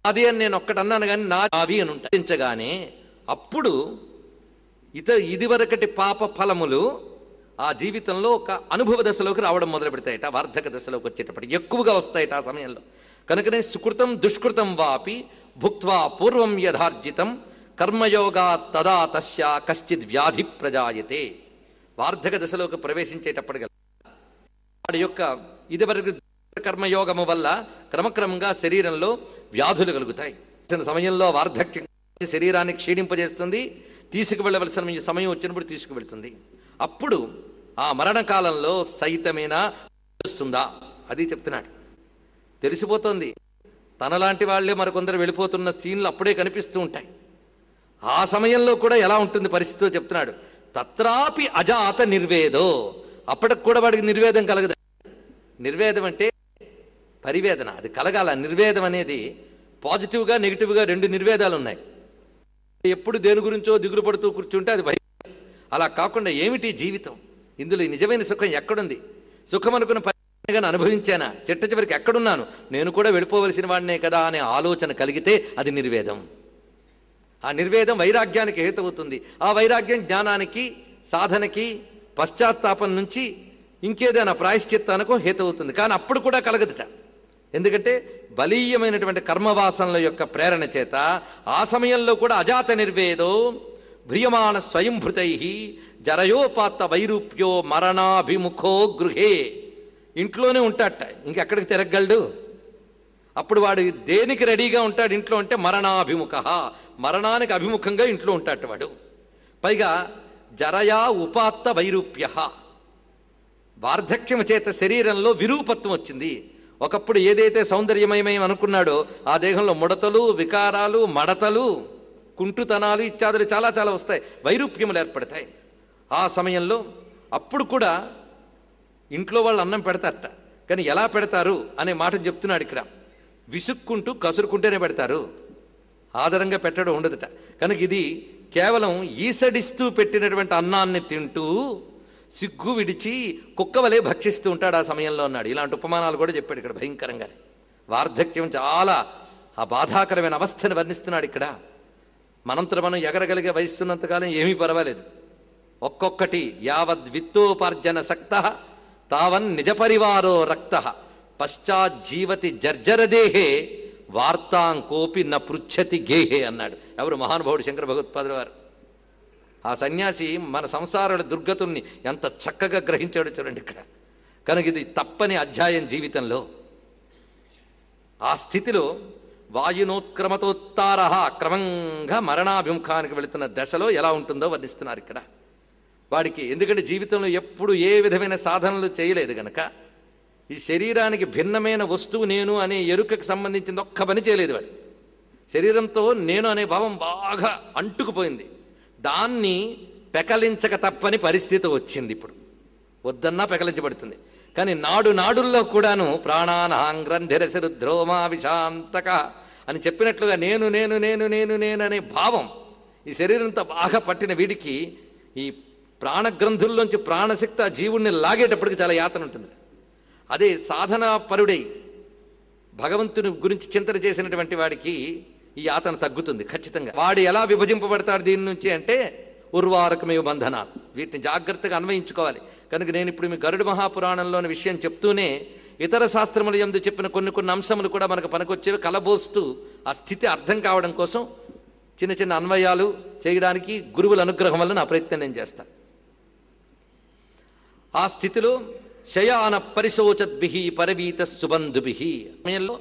నాది అని నేను ఒక్కటన్నాను కానీ నావి అని ఉంటాయించగానే అప్పుడు ఇదివరకటి పాప ఫలములు ఆ జీవితంలో ఒక అనుభవ దశలోకి రావడం మొదలు పెడతాయట. వార్ధక దశలోకి వచ్చేటప్పటికి ఎక్కువగా వస్తాయట ఆ సమయంలో. కనుకనే సుకృతం దుష్కృతం వాపి భుక్త్వా పూర్వం యథార్జితం కర్మయోగా తదా తస్య కశ్చిద్ వ్యాధి ప్రజాయతే. వార్ధక దశలోకి ప్రవేశించేటప్పటికి వాడి యొక్క ఇదివరకు కర్మయోగము వల్ల క్రమక్రమంగా శరీరంలో వ్యాధులు కలుగుతాయి. సమయంలో వార్ధక్యం శరీరాన్ని క్షీణింపజేస్తుంది, తీసుకువెళ్ళవలసిన సమయం వచ్చినప్పుడు తీసుకువెళ్తుంది. అప్పుడు ఆ మరణకాలంలో సైతమేనా తెలుస్తుందా అది చెప్తున్నాడు. తెలిసిపోతుంది. తనలాంటి వాళ్లే మరికొందరు వెళ్ళిపోతున్న సీన్లు అప్పుడే కనిపిస్తూ ఉంటాయి. ఆ సమయంలో కూడా ఎలా ఉంటుంది పరిస్థితితో చెప్తున్నాడు. తత్రాపి అజాత నిర్వేదో, అప్పటికి కూడా వాడికి నిర్వేదం కలగదు. నిర్వేదం అంటే పరివేదన, అది కలగాల. నిర్వేదం అనేది పాజిటివ్గా నెగిటివ్గా రెండు నిర్వేదాలు ఉన్నాయి. ఎప్పుడు దేని గురించో దిగులు పడుతూ కూర్చుంటే అది భయం. అలా కాకుండా ఏమిటి జీవితం, ఇందులో నిజమైన సుఖం ఎక్కడుంది, సుఖం అనుకున్న పరిగానే అనుభవించానా, చిట్ట చివరికి ఎక్కడున్నాను, నేను కూడా వెళ్ళిపోవలసిన వాడినే కదా అనే ఆలోచన కలిగితే అది నిర్వేదం. ఆ నిర్వేదం వైరాగ్యానికి హేతువుతుంది. ఆ వైరాగ్యం జ్ఞానానికి, సాధనకి, పశ్చాత్తాపం నుంచి ఇంకేదైనా ప్రాయశ్చిత్తానికో హేతువుతుంది. కానీ అప్పుడు కూడా కలగదుట. ఎందుకంటే బలీయమైనటువంటి కర్మవాసనల యొక్క ప్రేరణ చేత ఆ సమయంలో కూడా అజాత నిర్వేదో భ్రియమాణ స్వయంభృతై జరయోపాత్త వైరూప్యో మరణాభిముఖో గృహే. ఇంట్లోనే ఉంటాడట, ఇంకెక్కడికి తిరగలడు. అప్పుడు వాడు దేనికి రెడీగా ఉంటాడు ఇంట్లో అంటే మరణాభిముఖ, మరణానికి అభిముఖంగా ఇంట్లో ఉంటాడు వాడు. పైగా జరయా ఉపాత్త వైరూప్య, వార్ధక్యము చేత శరీరంలో విరూపత్వం వచ్చింది. ఒకప్పుడు ఏదైతే సౌందర్యమయమయం అనుకున్నాడో ఆ దేహంలో ముడతలు, వికారాలు, మడతలు, కుంటుతనాలు ఇత్యాదులు చాలా చాలా వస్తాయి, వైరూప్యములు ఏర్పడతాయి. ఆ సమయంలో అప్పుడు కూడా ఇంట్లో వాళ్ళు అన్నం పెడతారట. కానీ ఎలా పెడతారు అనే మాటను చెప్తున్నాడు ఇక్కడ. విసుక్కుంటూ కసురుకుంటేనే పెడతారు, ఆదరంగా పెట్టడం ఉండదుట. కనుక ఇది కేవలం ఈసడిస్తూ పెట్టినటువంటి అన్నాన్ని తింటూ సిగ్గు విడిచి కుక్కవలే భక్షిస్తూ ఉంటాడు ఆ సమయంలో అన్నాడు. ఇలాంటి ఉపమానాలు కూడా చెప్పాడు ఇక్కడ భయంకరంగా. వార్ధక్యం చాలా ఆ బాధాకరమైన అవస్థను వర్ణిస్తున్నాడు ఇక్కడ. మనంతట మనం ఎగరగలిగే వయస్సున్నంతకాలం ఏమీ పర్వాలేదు. ఒక్కొక్కటి యావద్విత్తోపార్జన సక్త తావన్ నిజ పరివారో రక్త పశ్చాజ్జీవతి జర్జరదేహే వార్తాంకోపి న పృచ్ఛతి గేహే అన్నాడు. ఎవరు? మహానుభావుడు శంకర భగవత్పాదుల వారు. ఆ సన్యాసి మన సంసారాల దుర్గతుల్ని ఎంత చక్కగా గ్రహించాడో చూడండి ఇక్కడ. కనుక ఇది తప్పని అధ్యాయం జీవితంలో. ఆ స్థితిలో వాయునోత్క్రమతోత్తార క్రమంగా మరణాభిముఖానికి వెళుతున్న దశలో ఎలా ఉంటుందో వర్ణిస్తున్నారు ఇక్కడ వాడికి. ఎందుకంటే జీవితంలో ఎప్పుడు ఏ విధమైన సాధనలు చేయలేదు గనక ఈ శరీరానికి భిన్నమైన వస్తువు నేను అనే ఎరుకకు సంబంధించింది ఒక్క పని చేయలేదు వాడు. శరీరంతో నేను అనే భావం బాగా అంటుకుపోయింది. దాన్ని పెకలించక తప్పని పరిస్థితి వచ్చింది. ఇప్పుడు వద్దన్నా పెకలించబడుతుంది. కానీ నాడు నాడుల్లో కూడాను ప్రాణానాంగ్రంధిరసిరుద్రోమా విశాంతక అని చెప్పినట్లుగా నేను నేను నేను నేను నేను అనే భావం ఈ శరీరంతో బాగా పట్టిన వీడికి ఈ ప్రాణగ్రంథుల్లోంచి ప్రాణశక్తి ఆ జీవుణ్ణి లాగేటప్పటికి చాలా యాతన ఉంటుంది. అదే సాధనా పరుడై భగవంతుని గురించి చింతన చేసినటువంటి వాడికి ఈ యాతన తగ్గుతుంది ఖచ్చితంగా. వాడు ఎలా విభజింపబడతాడు దీని నుంచి అంటే ఉర్వారకమేవ బంధనాలు. వీటిని జాగ్రత్తగా అన్వయించుకోవాలి. కనుక నేను ఇప్పుడు మీ గరుడ మహాపురాణంలోని విషయం చెప్తూనే ఇతర శాస్త్రముల యందు చెప్పిన కొన్ని అంశములు కూడా మనకు పనికొచ్చేవి కలబోస్తూ ఆ స్థితి అర్థం కావడం కోసం చిన్న చిన్న అన్వయాలు చేయడానికి గురువుల అనుగ్రహం వల్ల నా ప్రయత్నం నేను చేస్తాను. ఆ స్థితిలో శయాన పరిశోచద్భి పరవీత సుబంధుభి సమయంలో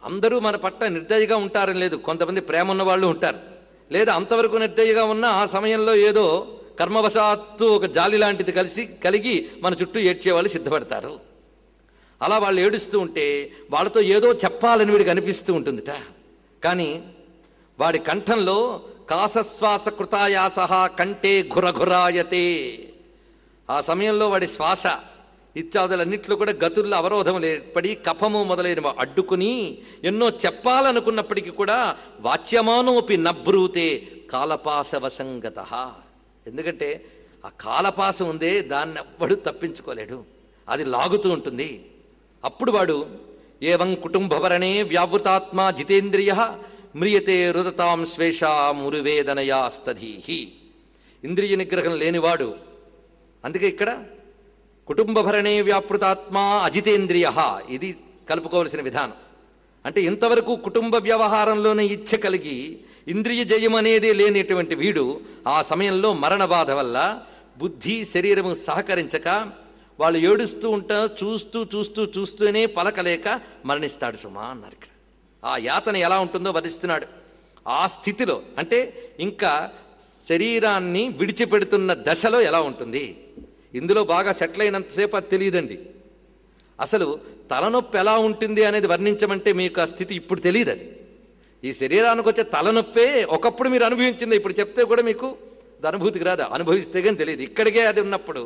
అందరూ మన పట్ల నిర్దయగా ఉంటారని లేదు. కొంతమంది ప్రేమ ఉన్న వాళ్ళు ఉంటారు, లేదా అంతవరకు నిర్దయగా ఉన్న ఆ సమయంలో ఏదో కర్మవశాత్తు ఒక జాలి లాంటిది కలిగి మన చుట్టూ ఏడ్చేవాళ్ళు సిద్ధపడతారు. అలా వాళ్ళు ఏడుస్తూ ఉంటే వాళ్ళతో ఏదో చెప్పాలని వీడికి అనిపిస్తూ ఉంటుందిట. కానీ వాడి కంఠంలో కాసశ్వాస కృతాయాస కంటే ఘురఘురాయతే. ఆ సమయంలో వాడి శ్వాస ఇత్యాదులన్నింటిలో కూడా గతుల్లో అవరోధములు ఏర్పడి కఫము మొదలైనవి అడ్డుకుని ఎన్నో చెప్పాలనుకున్నప్పటికీ కూడా వాచ్యమానోపి నబ్రూతే కాలపాశవశంగత. ఎందుకంటే ఆ కాలపాసం ఉందే, దాన్ని ఎవ్వడు తప్పించుకోలేడు, అది లాగుతూ ఉంటుంది. అప్పుడు వాడు ఏవం కుటుంబభరణే వ్యావృతాత్మా జితేంద్రియ మ్రియతే రుదతాం స్వేషా మురువేదనయాస్తధీహి. ఇంద్రియ నిగ్రహం లేనివాడు, అందుకే ఇక్కడ కుటుంబభరణే వ్యాపృతాత్మా అజితేంద్రియ, ఇది కలుపుకోవలసిన విధానం. అంటే ఇంతవరకు కుటుంబ వ్యవహారంలోనే ఇచ్ఛ కలిగి ఇంద్రియ జయం అనేదే లేనిటువంటి వీడు ఆ సమయంలో మరణ బాధ వల్ల బుద్ధి శరీరము సహకరించక వాళ్ళు ఏడుస్తూ ఉంటారు, చూస్తూనే పలకలేక మరణిస్తాడు సుమా అన్నారు. ఇక్కడ ఆ యాతన ఎలా ఉంటుందో వర్ణిస్తున్నాడు. ఆ స్థితిలో అంటే ఇంకా శరీరాన్ని విడిచిపెడుతున్న దశలో ఎలా ఉంటుంది. ఇందులో బాగా సెటిల్ అయినంతసేపు అది తెలియదండి. అసలు తలనొప్పి ఎలా ఉంటుంది అనేది వర్ణించమంటే మీకు ఆ స్థితి ఇప్పుడు తెలియదు. అది ఈ శరీరానికి వచ్చే తలనొప్పే ఒకప్పుడు మీరు అనుభవించింది, ఇప్పుడు చెప్తే కూడా మీకు అనుభూతికి రాదు, అనుభవిస్తే కానీ తెలియదు. ఇక్కడికే అది ఉన్నప్పుడు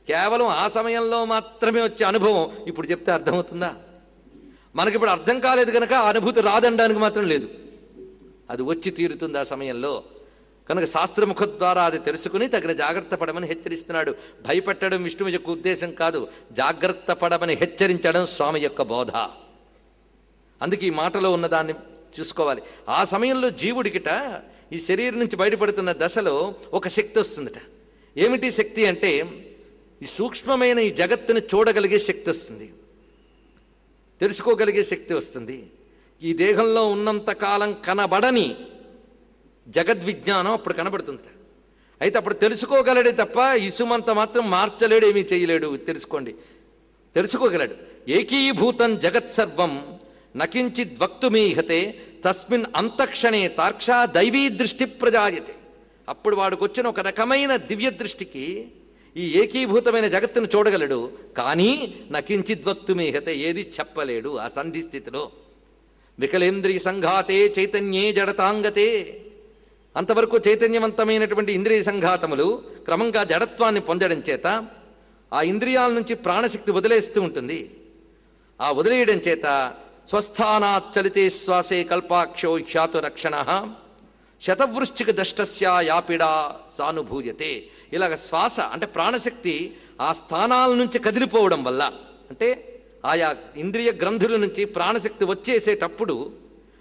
కేవలం ఆ సమయంలో మాత్రమే వచ్చే అనుభవం ఇప్పుడు చెప్తే అర్థమవుతుందా? మనకిప్పుడు అర్థం కాలేదు కనుక ఆ అనుభూతి రాదనడానికి మాత్రం లేదు, అది వచ్చి తీరుతుంది ఆ సమయంలో. కనుక శాస్త్రముఖ ద్వారా అది తెలుసుకుని తగిన జాగ్రత్త పడమని హెచ్చరిస్తున్నాడు. భయపెట్టడం విష్ణువు యొక్క ఉద్దేశం కాదు, జాగ్రత్త పడమని హెచ్చరించడం స్వామి యొక్క బోధ. అందుకే ఈ మాటలో ఉన్నదాన్ని చూసుకోవాలి. ఆ సమయంలో జీవుడికిట ఈ శరీరం నుంచి బయటపడుతున్న దశలో ఒక శక్తి వస్తుందట. ఏమిటి శక్తి అంటే ఈ సూక్ష్మమైన ఈ జగత్తుని చూడగలిగే శక్తి వస్తుంది, తెలుసుకోగలిగే శక్తి వస్తుంది. ఈ దేహంలో ఉన్నంతకాలం కనబడని జగద్విజ్ఞానం అప్పుడు కనబడుతుందట. అయితే అప్పుడు తెలుసుకోగలడే తప్ప ఇసుమంత మాత్రం మార్చలేడు, ఏమీ చేయలేడు. తెలుసుకోగలడు. ఏకీభూతం జగత్సర్వం నకించిద్ వక్తుమీహతే తస్మిన్ అంతక్షణే తార్క్షా దైవీ దృష్టి ప్రజాయతే. అప్పుడు వాడికి వచ్చిన ఒక రకమైన దివ్య దృష్టికి ఈ ఏకీభూతమైన జగత్తును చూడగలడు, కానీ నకించిద్ వక్తుమీహతే, ఏది చెప్పలేడు ఆ సంధి స్థితిలో. వికలేంద్రియ సంఘాతే చైతన్యే జడతాంగతే. అంతవరకు చైతన్యవంతమైనటువంటి ఇంద్రియ సంఘాతములు క్రమంగా జడత్వాన్ని పొందడం చేత ఆ ఇంద్రియాల నుంచి ప్రాణశక్తి వదిలేస్తూ ఉంటుంది. ఆ వదిలేయడం చేత స్వస్థానాత్ చలితే శ్వాసే కల్పాక్షో హ్యాతు రక్షణ శతవృశ్చిక దష్టస్య యాపిడా సానుభూయతే. ఇలాగ శ్వాస అంటే ప్రాణశక్తి ఆ స్థానాల నుంచి కదిలిపోవడం వల్ల, అంటే ఆయా ఇంద్రియ గ్రంథుల నుంచి ప్రాణశక్తి వచ్చేసేటప్పుడు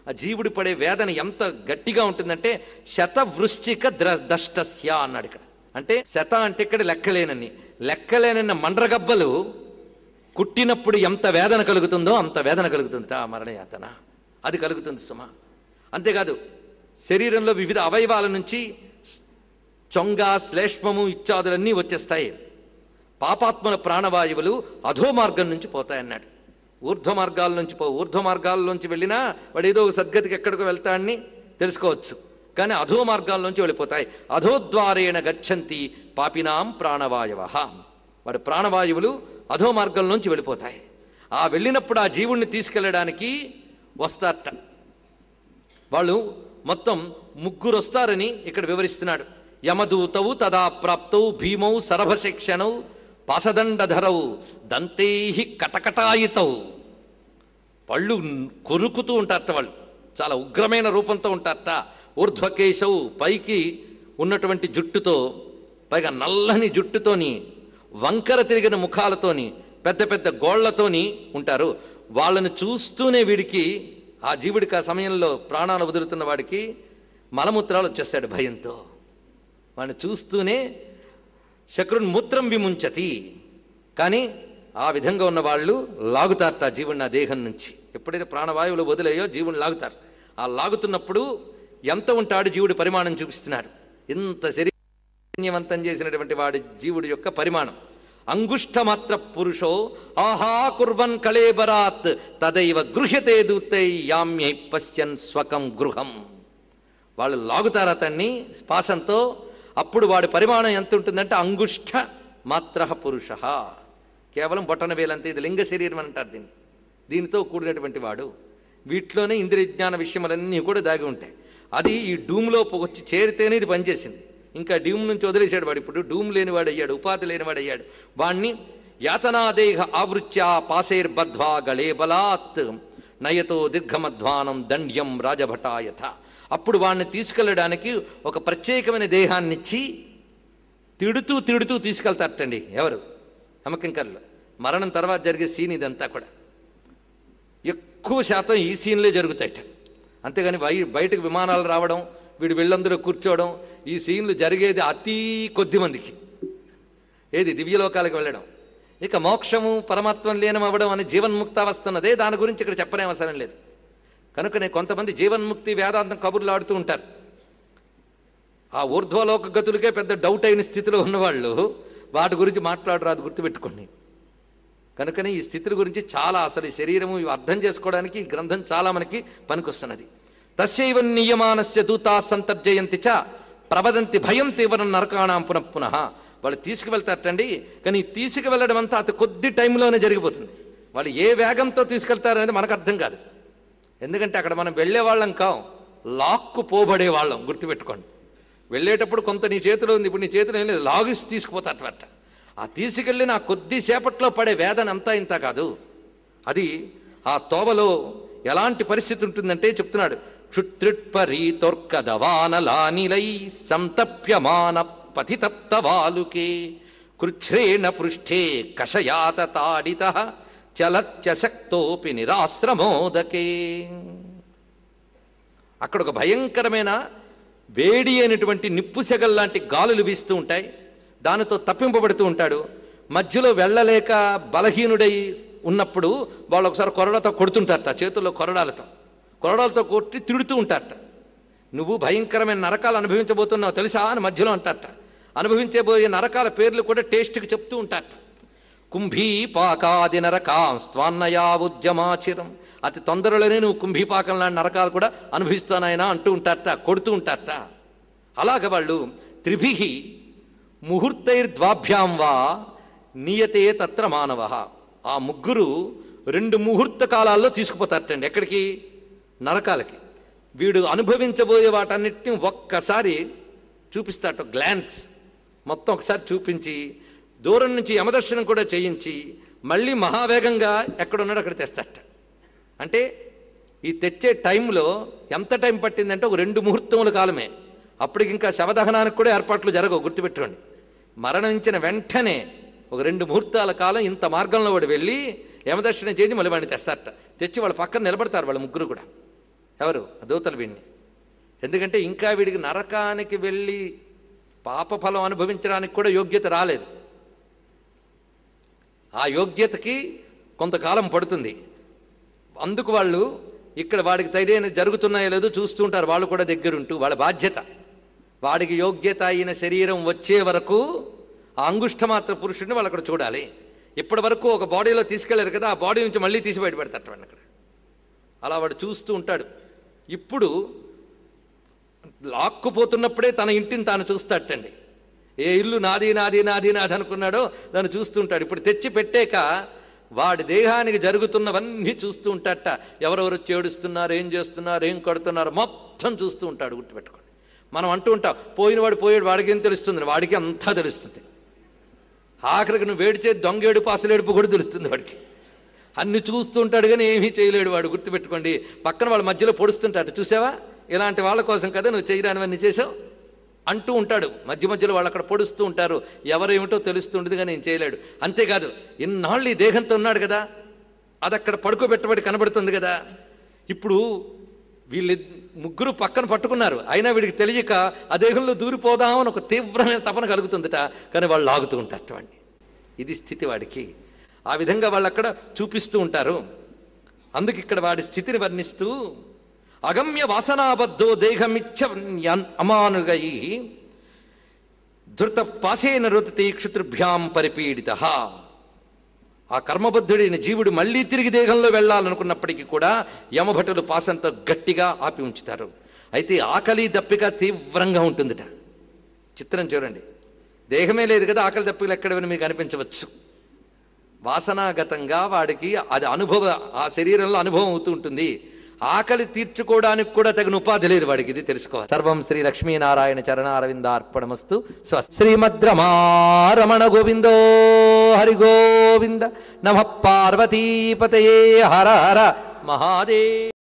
ఆ జీవుడు పడే వేదన ఎంత గట్టిగా ఉంటుందంటే శతవృశ్చిక దష్టస్య అన్నాడు ఇక్కడ. అంటే శత అంటే ఇక్కడ లెక్కలేనన్న మండ్రగబ్బలు కుట్టినప్పుడు ఎంత వేదన కలుగుతుందో అంత వేదన కలుగుతుంది ఆ మరణయాతన, అది కలుగుతుంది సుమా. అంతేకాదు శరీరంలో వివిధ అవయవాల నుంచి చొంగ శ్లేష్మము ఇత్యాదులన్నీ వచ్చేస్తాయి. పాపాత్మల ప్రాణవాయువులు అధో మార్గం నుంచి పోతాయన్నాడు. ఊర్ధ్వ మార్గాల్లోంచి వెళ్ళినా వాడు ఏదో ఒక సద్గతికి ఎక్కడికో వెళ్తాడని తెలుసుకోవచ్చు, కానీ అధో మార్గాల్లోంచి వెళ్ళిపోతాయి. అధోద్వారేణ గచ్చంతి పాపినాం ప్రాణవాయవ. వాడు ప్రాణవాయువులు అధో మార్గంలోంచి వెళ్ళిపోతాయి. ఆ వెళ్ళినప్పుడు ఆ జీవుణ్ణి తీసుకెళ్ళడానికి వస్తారట. వాళ్ళు మొత్తం 3 వస్తారని ఇక్కడ వివరిస్తున్నాడు. యమదూతౌ తదా ప్రాప్తౌ భీమౌ సరభశిక్షణౌ పాసదండధరౌ దంతైహి కటకటాయితౌ. పళ్ళు కొరుకుతూ ఉంటారట, వాళ్ళు చాలా ఉగ్రమైన రూపంతో ఉంటారట. ఊర్ధ్వకేశౌ పైకి ఉన్నటువంటి జుట్టుతో, పైగా నల్లని జుట్టుతోని, వంకర తిరిగిన ముఖాలతోని, పెద్ద పెద్ద గోళ్లతోని ఉంటారు. వాళ్ళని చూస్తూనే వీడికి, ఆ జీవుడికి ఆ సమయంలో ప్రాణాలు వదులుతున్న వాడికి మలమూత్రాలు వచ్చేస్తాడు భయంతో. వాడిని చూస్తూనే శక్రున్ మూత్రం విముంచతి. కానీ ఆ విధంగా ఉన్న వాళ్ళు లాగుతారట జీవుడిని ఆ దేహం నుంచి. ఎప్పుడైతే ప్రాణవాయువులు వదిలేయో జీవుని లాగుతారు. ఆ లాగుతున్నప్పుడు ఎంత ఉంటాడు జీవుడి పరిమాణం చూపిస్తున్నాడు. ఇంత శరీరవంతం చేసినటువంటి వాడి జీవుడి యొక్క పరిమాణం. అంగుష్ఠమాత్ర పురుషో ఆహా కుర్వన్ కళేబరాత్ తదైవ గృహ్యతే దూతై యామ్యై పశ్యన్ స్వకం గృహం. వాళ్ళు లాగుతారు అతన్ని పాశంతో. అప్పుడు వాడి పరిమాణం ఎంత ఉంటుందంటే అంగుష్ఠ మాత్ర పురుష, కేవలం బొటన వేలంతే. ఇది లింగ శరీరం అంటారు దీన్ని. దీనితో కూడినటువంటి వాడు. వీటిలోనే ఇంద్రియ జ్ఞాన విషయములన్నీ కూడా దాగి ఉంటాయి. అది ఈ డూమ్లో వచ్చి చేరితేనే ఇది పనిచేసింది. ఇంకా డూమ్ నుంచి వదిలేశాడు వాడు. ఇప్పుడు డూమ్ లేనివాడు అయ్యాడు, ఉపాధి లేనివాడు అయ్యాడు. వాణ్ణి యాతనాదేహ ఆవృత్య పాశైర్బద్ధ్వా గళే బలాత్ నయతో దీర్ఘమధ్వానం దండ్యం రాజభటాయథ. అప్పుడు వాడిని తీసుకెళ్ళడానికి ఒక ప్రత్యేకమైన దేహాన్నిచ్చి తిడుతూ తిడుతూ తీసుకెళ్తారటండి. ఎవరు? యమకింకరులు. మరణం తర్వాత జరిగే సీన్ ఇదంతా కూడా ఎక్కువ శాతం ఈ సీన్లే జరుగుతాయట. అంతేగాని బయటకు విమానాలు రావడం, వీడు వీళ్ళందరూ కూర్చోవడం, ఈ సీన్లు జరిగేది అతి కొద్ది మందికి. ఏది? దివ్యలోకాలకు వెళ్ళడం. ఇక మోక్షము పరమాత్మం లీనం అవ్వడం అని జీవన్ముక్తావస్థ ఉన్నదే, దాని గురించి ఇక్కడ చెప్పనే అవసరం లేదు. కనుకనే కొంతమంది జీవన్ముక్తి వేదాంతం కబుర్లు ఆడుతూ ఉంటారు. ఆ ఊర్ధ్వలోక గతులకే పెద్ద డౌట్ అయిన స్థితిలో ఉన్నవాళ్ళు వాటి గురించి మాట్లాడరాదు, గుర్తుపెట్టుకోండి. కనుకనే ఈ స్థితుల గురించి చాలా, అసలు ఈ శరీరము ఇవి అర్థం చేసుకోవడానికి ఈ గ్రంథం చాలా మనకి పనికొస్తున్నది. తస్యైవ నియమానస్య దూతా సంతర్జయంతి చ ప్రవదంతి భయం తీవ్రం నరకాణం పునః. వాళ్ళు తీసుకువెళ్తారటండి. కానీ తీసుకువెళ్ళడం అంతా అతి కొద్ది టైంలోనే జరిగిపోతుంది. వాళ్ళు ఏ వేగంతో తీసుకెళ్తారనేది మనకు అర్థం కాదు. ఎందుకంటే అక్కడ మనం వెళ్ళే వాళ్ళం కాం, లాక్కు పోబడే వాళ్ళం, గుర్తుపెట్టుకోండి. వెళ్ళేటప్పుడు కొంత నీ చేతిలో ఉంది, ఇప్పుడు నీ చేతిలో ఏం లేదు, లాగిసి తీసుకుపోతారట. ఆ తీసుకెళ్ళిన ఆ కొద్దిసేపట్లో పడే వేదన అంతా ఇంత కాదు. అది ఆ తోవలో ఎలాంటి పరిస్థితి ఉంటుందంటే చెప్తున్నాడు. క్షుత్రిట్పరీతోర్కదవానలానిలై సంతప్యమాన పతితప్తవాలుకే కృచ్ఛ్రేణ పృష్ఠే కషయాత తాడిత చలత్యశక్తోపి నిరాశ్రమోదకే. అక్కడ ఒక భయంకరమైన వేడి అయినటువంటి నిప్పు సెగల్లాంటి గాలులు వీస్తూ ఉంటాయి. దానితో తప్పింపబడుతూ ఉంటాడు. మధ్యలో వెళ్ళలేక బలహీనుడై ఉన్నప్పుడు వాళ్ళు ఒకసారి కొరడాలతో కొడుతుంటారట, చేతుల్లో కొరడాలతో కొట్టి తిడుతూ ఉంటారట. నువ్వు భయంకరమైన నరకాలు అనుభవించబోతున్నావు తెలుసా అని మధ్యలో అంటారట. అనుభవించబోయే నరకాల పేర్లు కూడా టేస్ట్కి చెప్తూ ఉంటారట. కుంభీపాకాది నరకాంస్త్వాన్నయా ఉద్యమాచిరం. అతి తొందరలోనే నువ్వు కుంభీపాకం లాంటి నరకాలు కూడా అనుభవిస్తానాయనా అంటూ ఉంటారట, కొడుతూ ఉంటారట. అలాగ వాళ్ళు త్రిభిః ముహూర్తైర్ద్వాభ్యాం వా నియతే తత్ర మానవ. ఆ ముగ్గురు 2 ముహూర్త కాలాల్లో తీసుకుపోతారటండి. ఎక్కడికి? నరకాలకి. వీడు అనుభవించబోయే వాటన్నిటిని ఒక్కసారి చూపిస్తాట, గ్లాన్స్ మొత్తం ఒకసారి చూపించి దూరం నుంచి యమదర్శనం కూడా చేయించి మళ్ళీ మహావేగంగా ఎక్కడున్నాడో అక్కడ తెస్తాట. అంటే ఈ తెచ్చే టైంలో ఎంత టైం పట్టిందంటే ఒక 2 ముహూర్తముల కాలమే. అప్పటికి ఇంకా శవదహనానికి కూడా ఏర్పాట్లు జరగవు, గుర్తుపెట్టుకోండి. మరణించిన వెంటనే ఒక 2 ముహూర్తాల కాలం ఇంత మార్గంలో వాడు వెళ్ళి యమదర్శనం చేసి మళ్ళీ వాడిని తెస్తారట. తెచ్చి వాళ్ళ పక్కన నిలబడతారు వాళ్ళ ముగ్గురు కూడా. ఎవరు? దూతలు వీడిని. ఎందుకంటే ఇంకా వీడికి నరకానికి వెళ్ళి పాపఫలం అనుభవించడానికి కూడా యోగ్యత రాలేదు. ఆ యోగ్యతకి కొంతకాలం పడుతుంది. అందుకు వాళ్ళు ఇక్కడ వాడికి ధైర్యం జరుగుతున్నాయో లేదో చూస్తూ ఉంటారు. వాళ్ళు కూడా దగ్గరుంటూ వాళ్ళ బాధ్యత. వాడికి యోగ్యత అయిన శరీరం వచ్చే వరకు ఆ అంగుష్ఠమాత్ర పురుషుడిని వాళ్ళు అక్కడ చూడాలి. ఇప్పటి వరకు ఒక బాడీలో తీసుకెళ్లారు కదా, ఆ బాడీ నుంచి మళ్ళీ తీసి బయటపెడతారు వాడిని అక్కడ. అలా వాడు చూస్తూ ఉంటాడు. ఇప్పుడు లాక్కుపోతున్నప్పుడే తన ఇంటిని తాను చూస్తాటండి. ఏ ఇల్లు నాది నాది నాది నాది అనుకున్నాడో దాన్ని చూస్తూ ఉంటాడు. ఇప్పుడు తెచ్చి పెట్టాక వాడి దేహానికి జరుగుతున్నవన్నీ చూస్తూ ఉంటాడట. ఎవరెవరు చేడుస్తున్నారు, ఏం చేస్తున్నారు, ఏం కొడుతున్నారు మొత్తం చూస్తూ ఉంటాడు. గుర్తుపెట్టుకోండి. మనం అంటూ ఉంటాం పోయినవాడు పోయాడు, వాడికి ఏం తెలుస్తుంది? వాడికి అంతా తెలుస్తుంది. ఆఖరికి నువ్వు వేడిచే దొంగేడుపు అసలేడుపు కూడా తెలుస్తుంది వాడికి. అన్ని చూస్తూ ఉంటాడు కానీ ఏమీ చేయలేడు వాడు. గుర్తుపెట్టుకోండి. పక్కన వాళ్ళ మధ్యలో పొడుస్తుంటాడు. చూసావా, ఇలాంటి వాళ్ళ కోసం కదా నువ్వు చేయరానివన్నీ చేసావు అంటూ ఉంటాడు. మధ్య మధ్యలో వాళ్ళు అక్కడ పొడుస్తూ ఉంటారు. ఎవరేమిటో తెలుస్తుండదు కానీ నేను చేయలేడు. అంతేకాదు, ఇన్నాళ్ళు ఈ దేహంతో ఉన్నాడు కదా, అది అక్కడ పడుకోబెట్టబడి కనబడుతుంది కదా. ఇప్పుడు వీళ్ళు ముగ్గురు పక్కన పట్టుకున్నారు, అయినా వీడికి తెలియక ఆ దేహంలో దూరిపోదామని ఒక తీవ్రమైన తపన కలుగుతుందట. కానీ వాళ్ళు లాగుతూ ఉంటారు వాడిని. ఇది స్థితి వాడికి. ఆ విధంగా వాళ్ళు అక్కడ చూపిస్తూ ఉంటారు. అందుకు ఇక్కడ వాడి స్థితిని వర్ణిస్తూ అగమ్య వాసనాబద్ధో దేహమిచ్చ అమానుగై ధృత పాసేన రుతతి క్షుతృభ్యాం పరిపీడిత. ఆ కర్మబద్ధుడైన జీవుడు మళ్ళీ తిరిగి దేహంలో వెళ్ళాలనుకున్నప్పటికీ కూడా యమభటులు పాసంతో గట్టిగా ఆపి ఉంచుతారు. అయితే ఆకలి దప్పిక తీవ్రంగా ఉంటుందిట. చిత్రం చూడండి. దేహమే లేదు కదా, ఆకలి దప్పికలు ఎక్కడవని మీకు అనిపించవచ్చు. వాసనాగతంగా వాడికి అది ఆ శరీరంలో అనుభవం అవుతూ ఉంటుంది. ఆకలి తీర్చుకోవడానికి కూడా తగిన ఉపాధి లేదు వాడికి. ఇది తెలుసుకోవాలి. సర్వం శ్రీ లక్ష్మీనారాయణ చరణారవిందార్పణమస్తు. శ్రీమద్రమారమణ గోవిందో హరి గోవింద. నమః పార్వతీపతయే హర హర మహాదేవ్.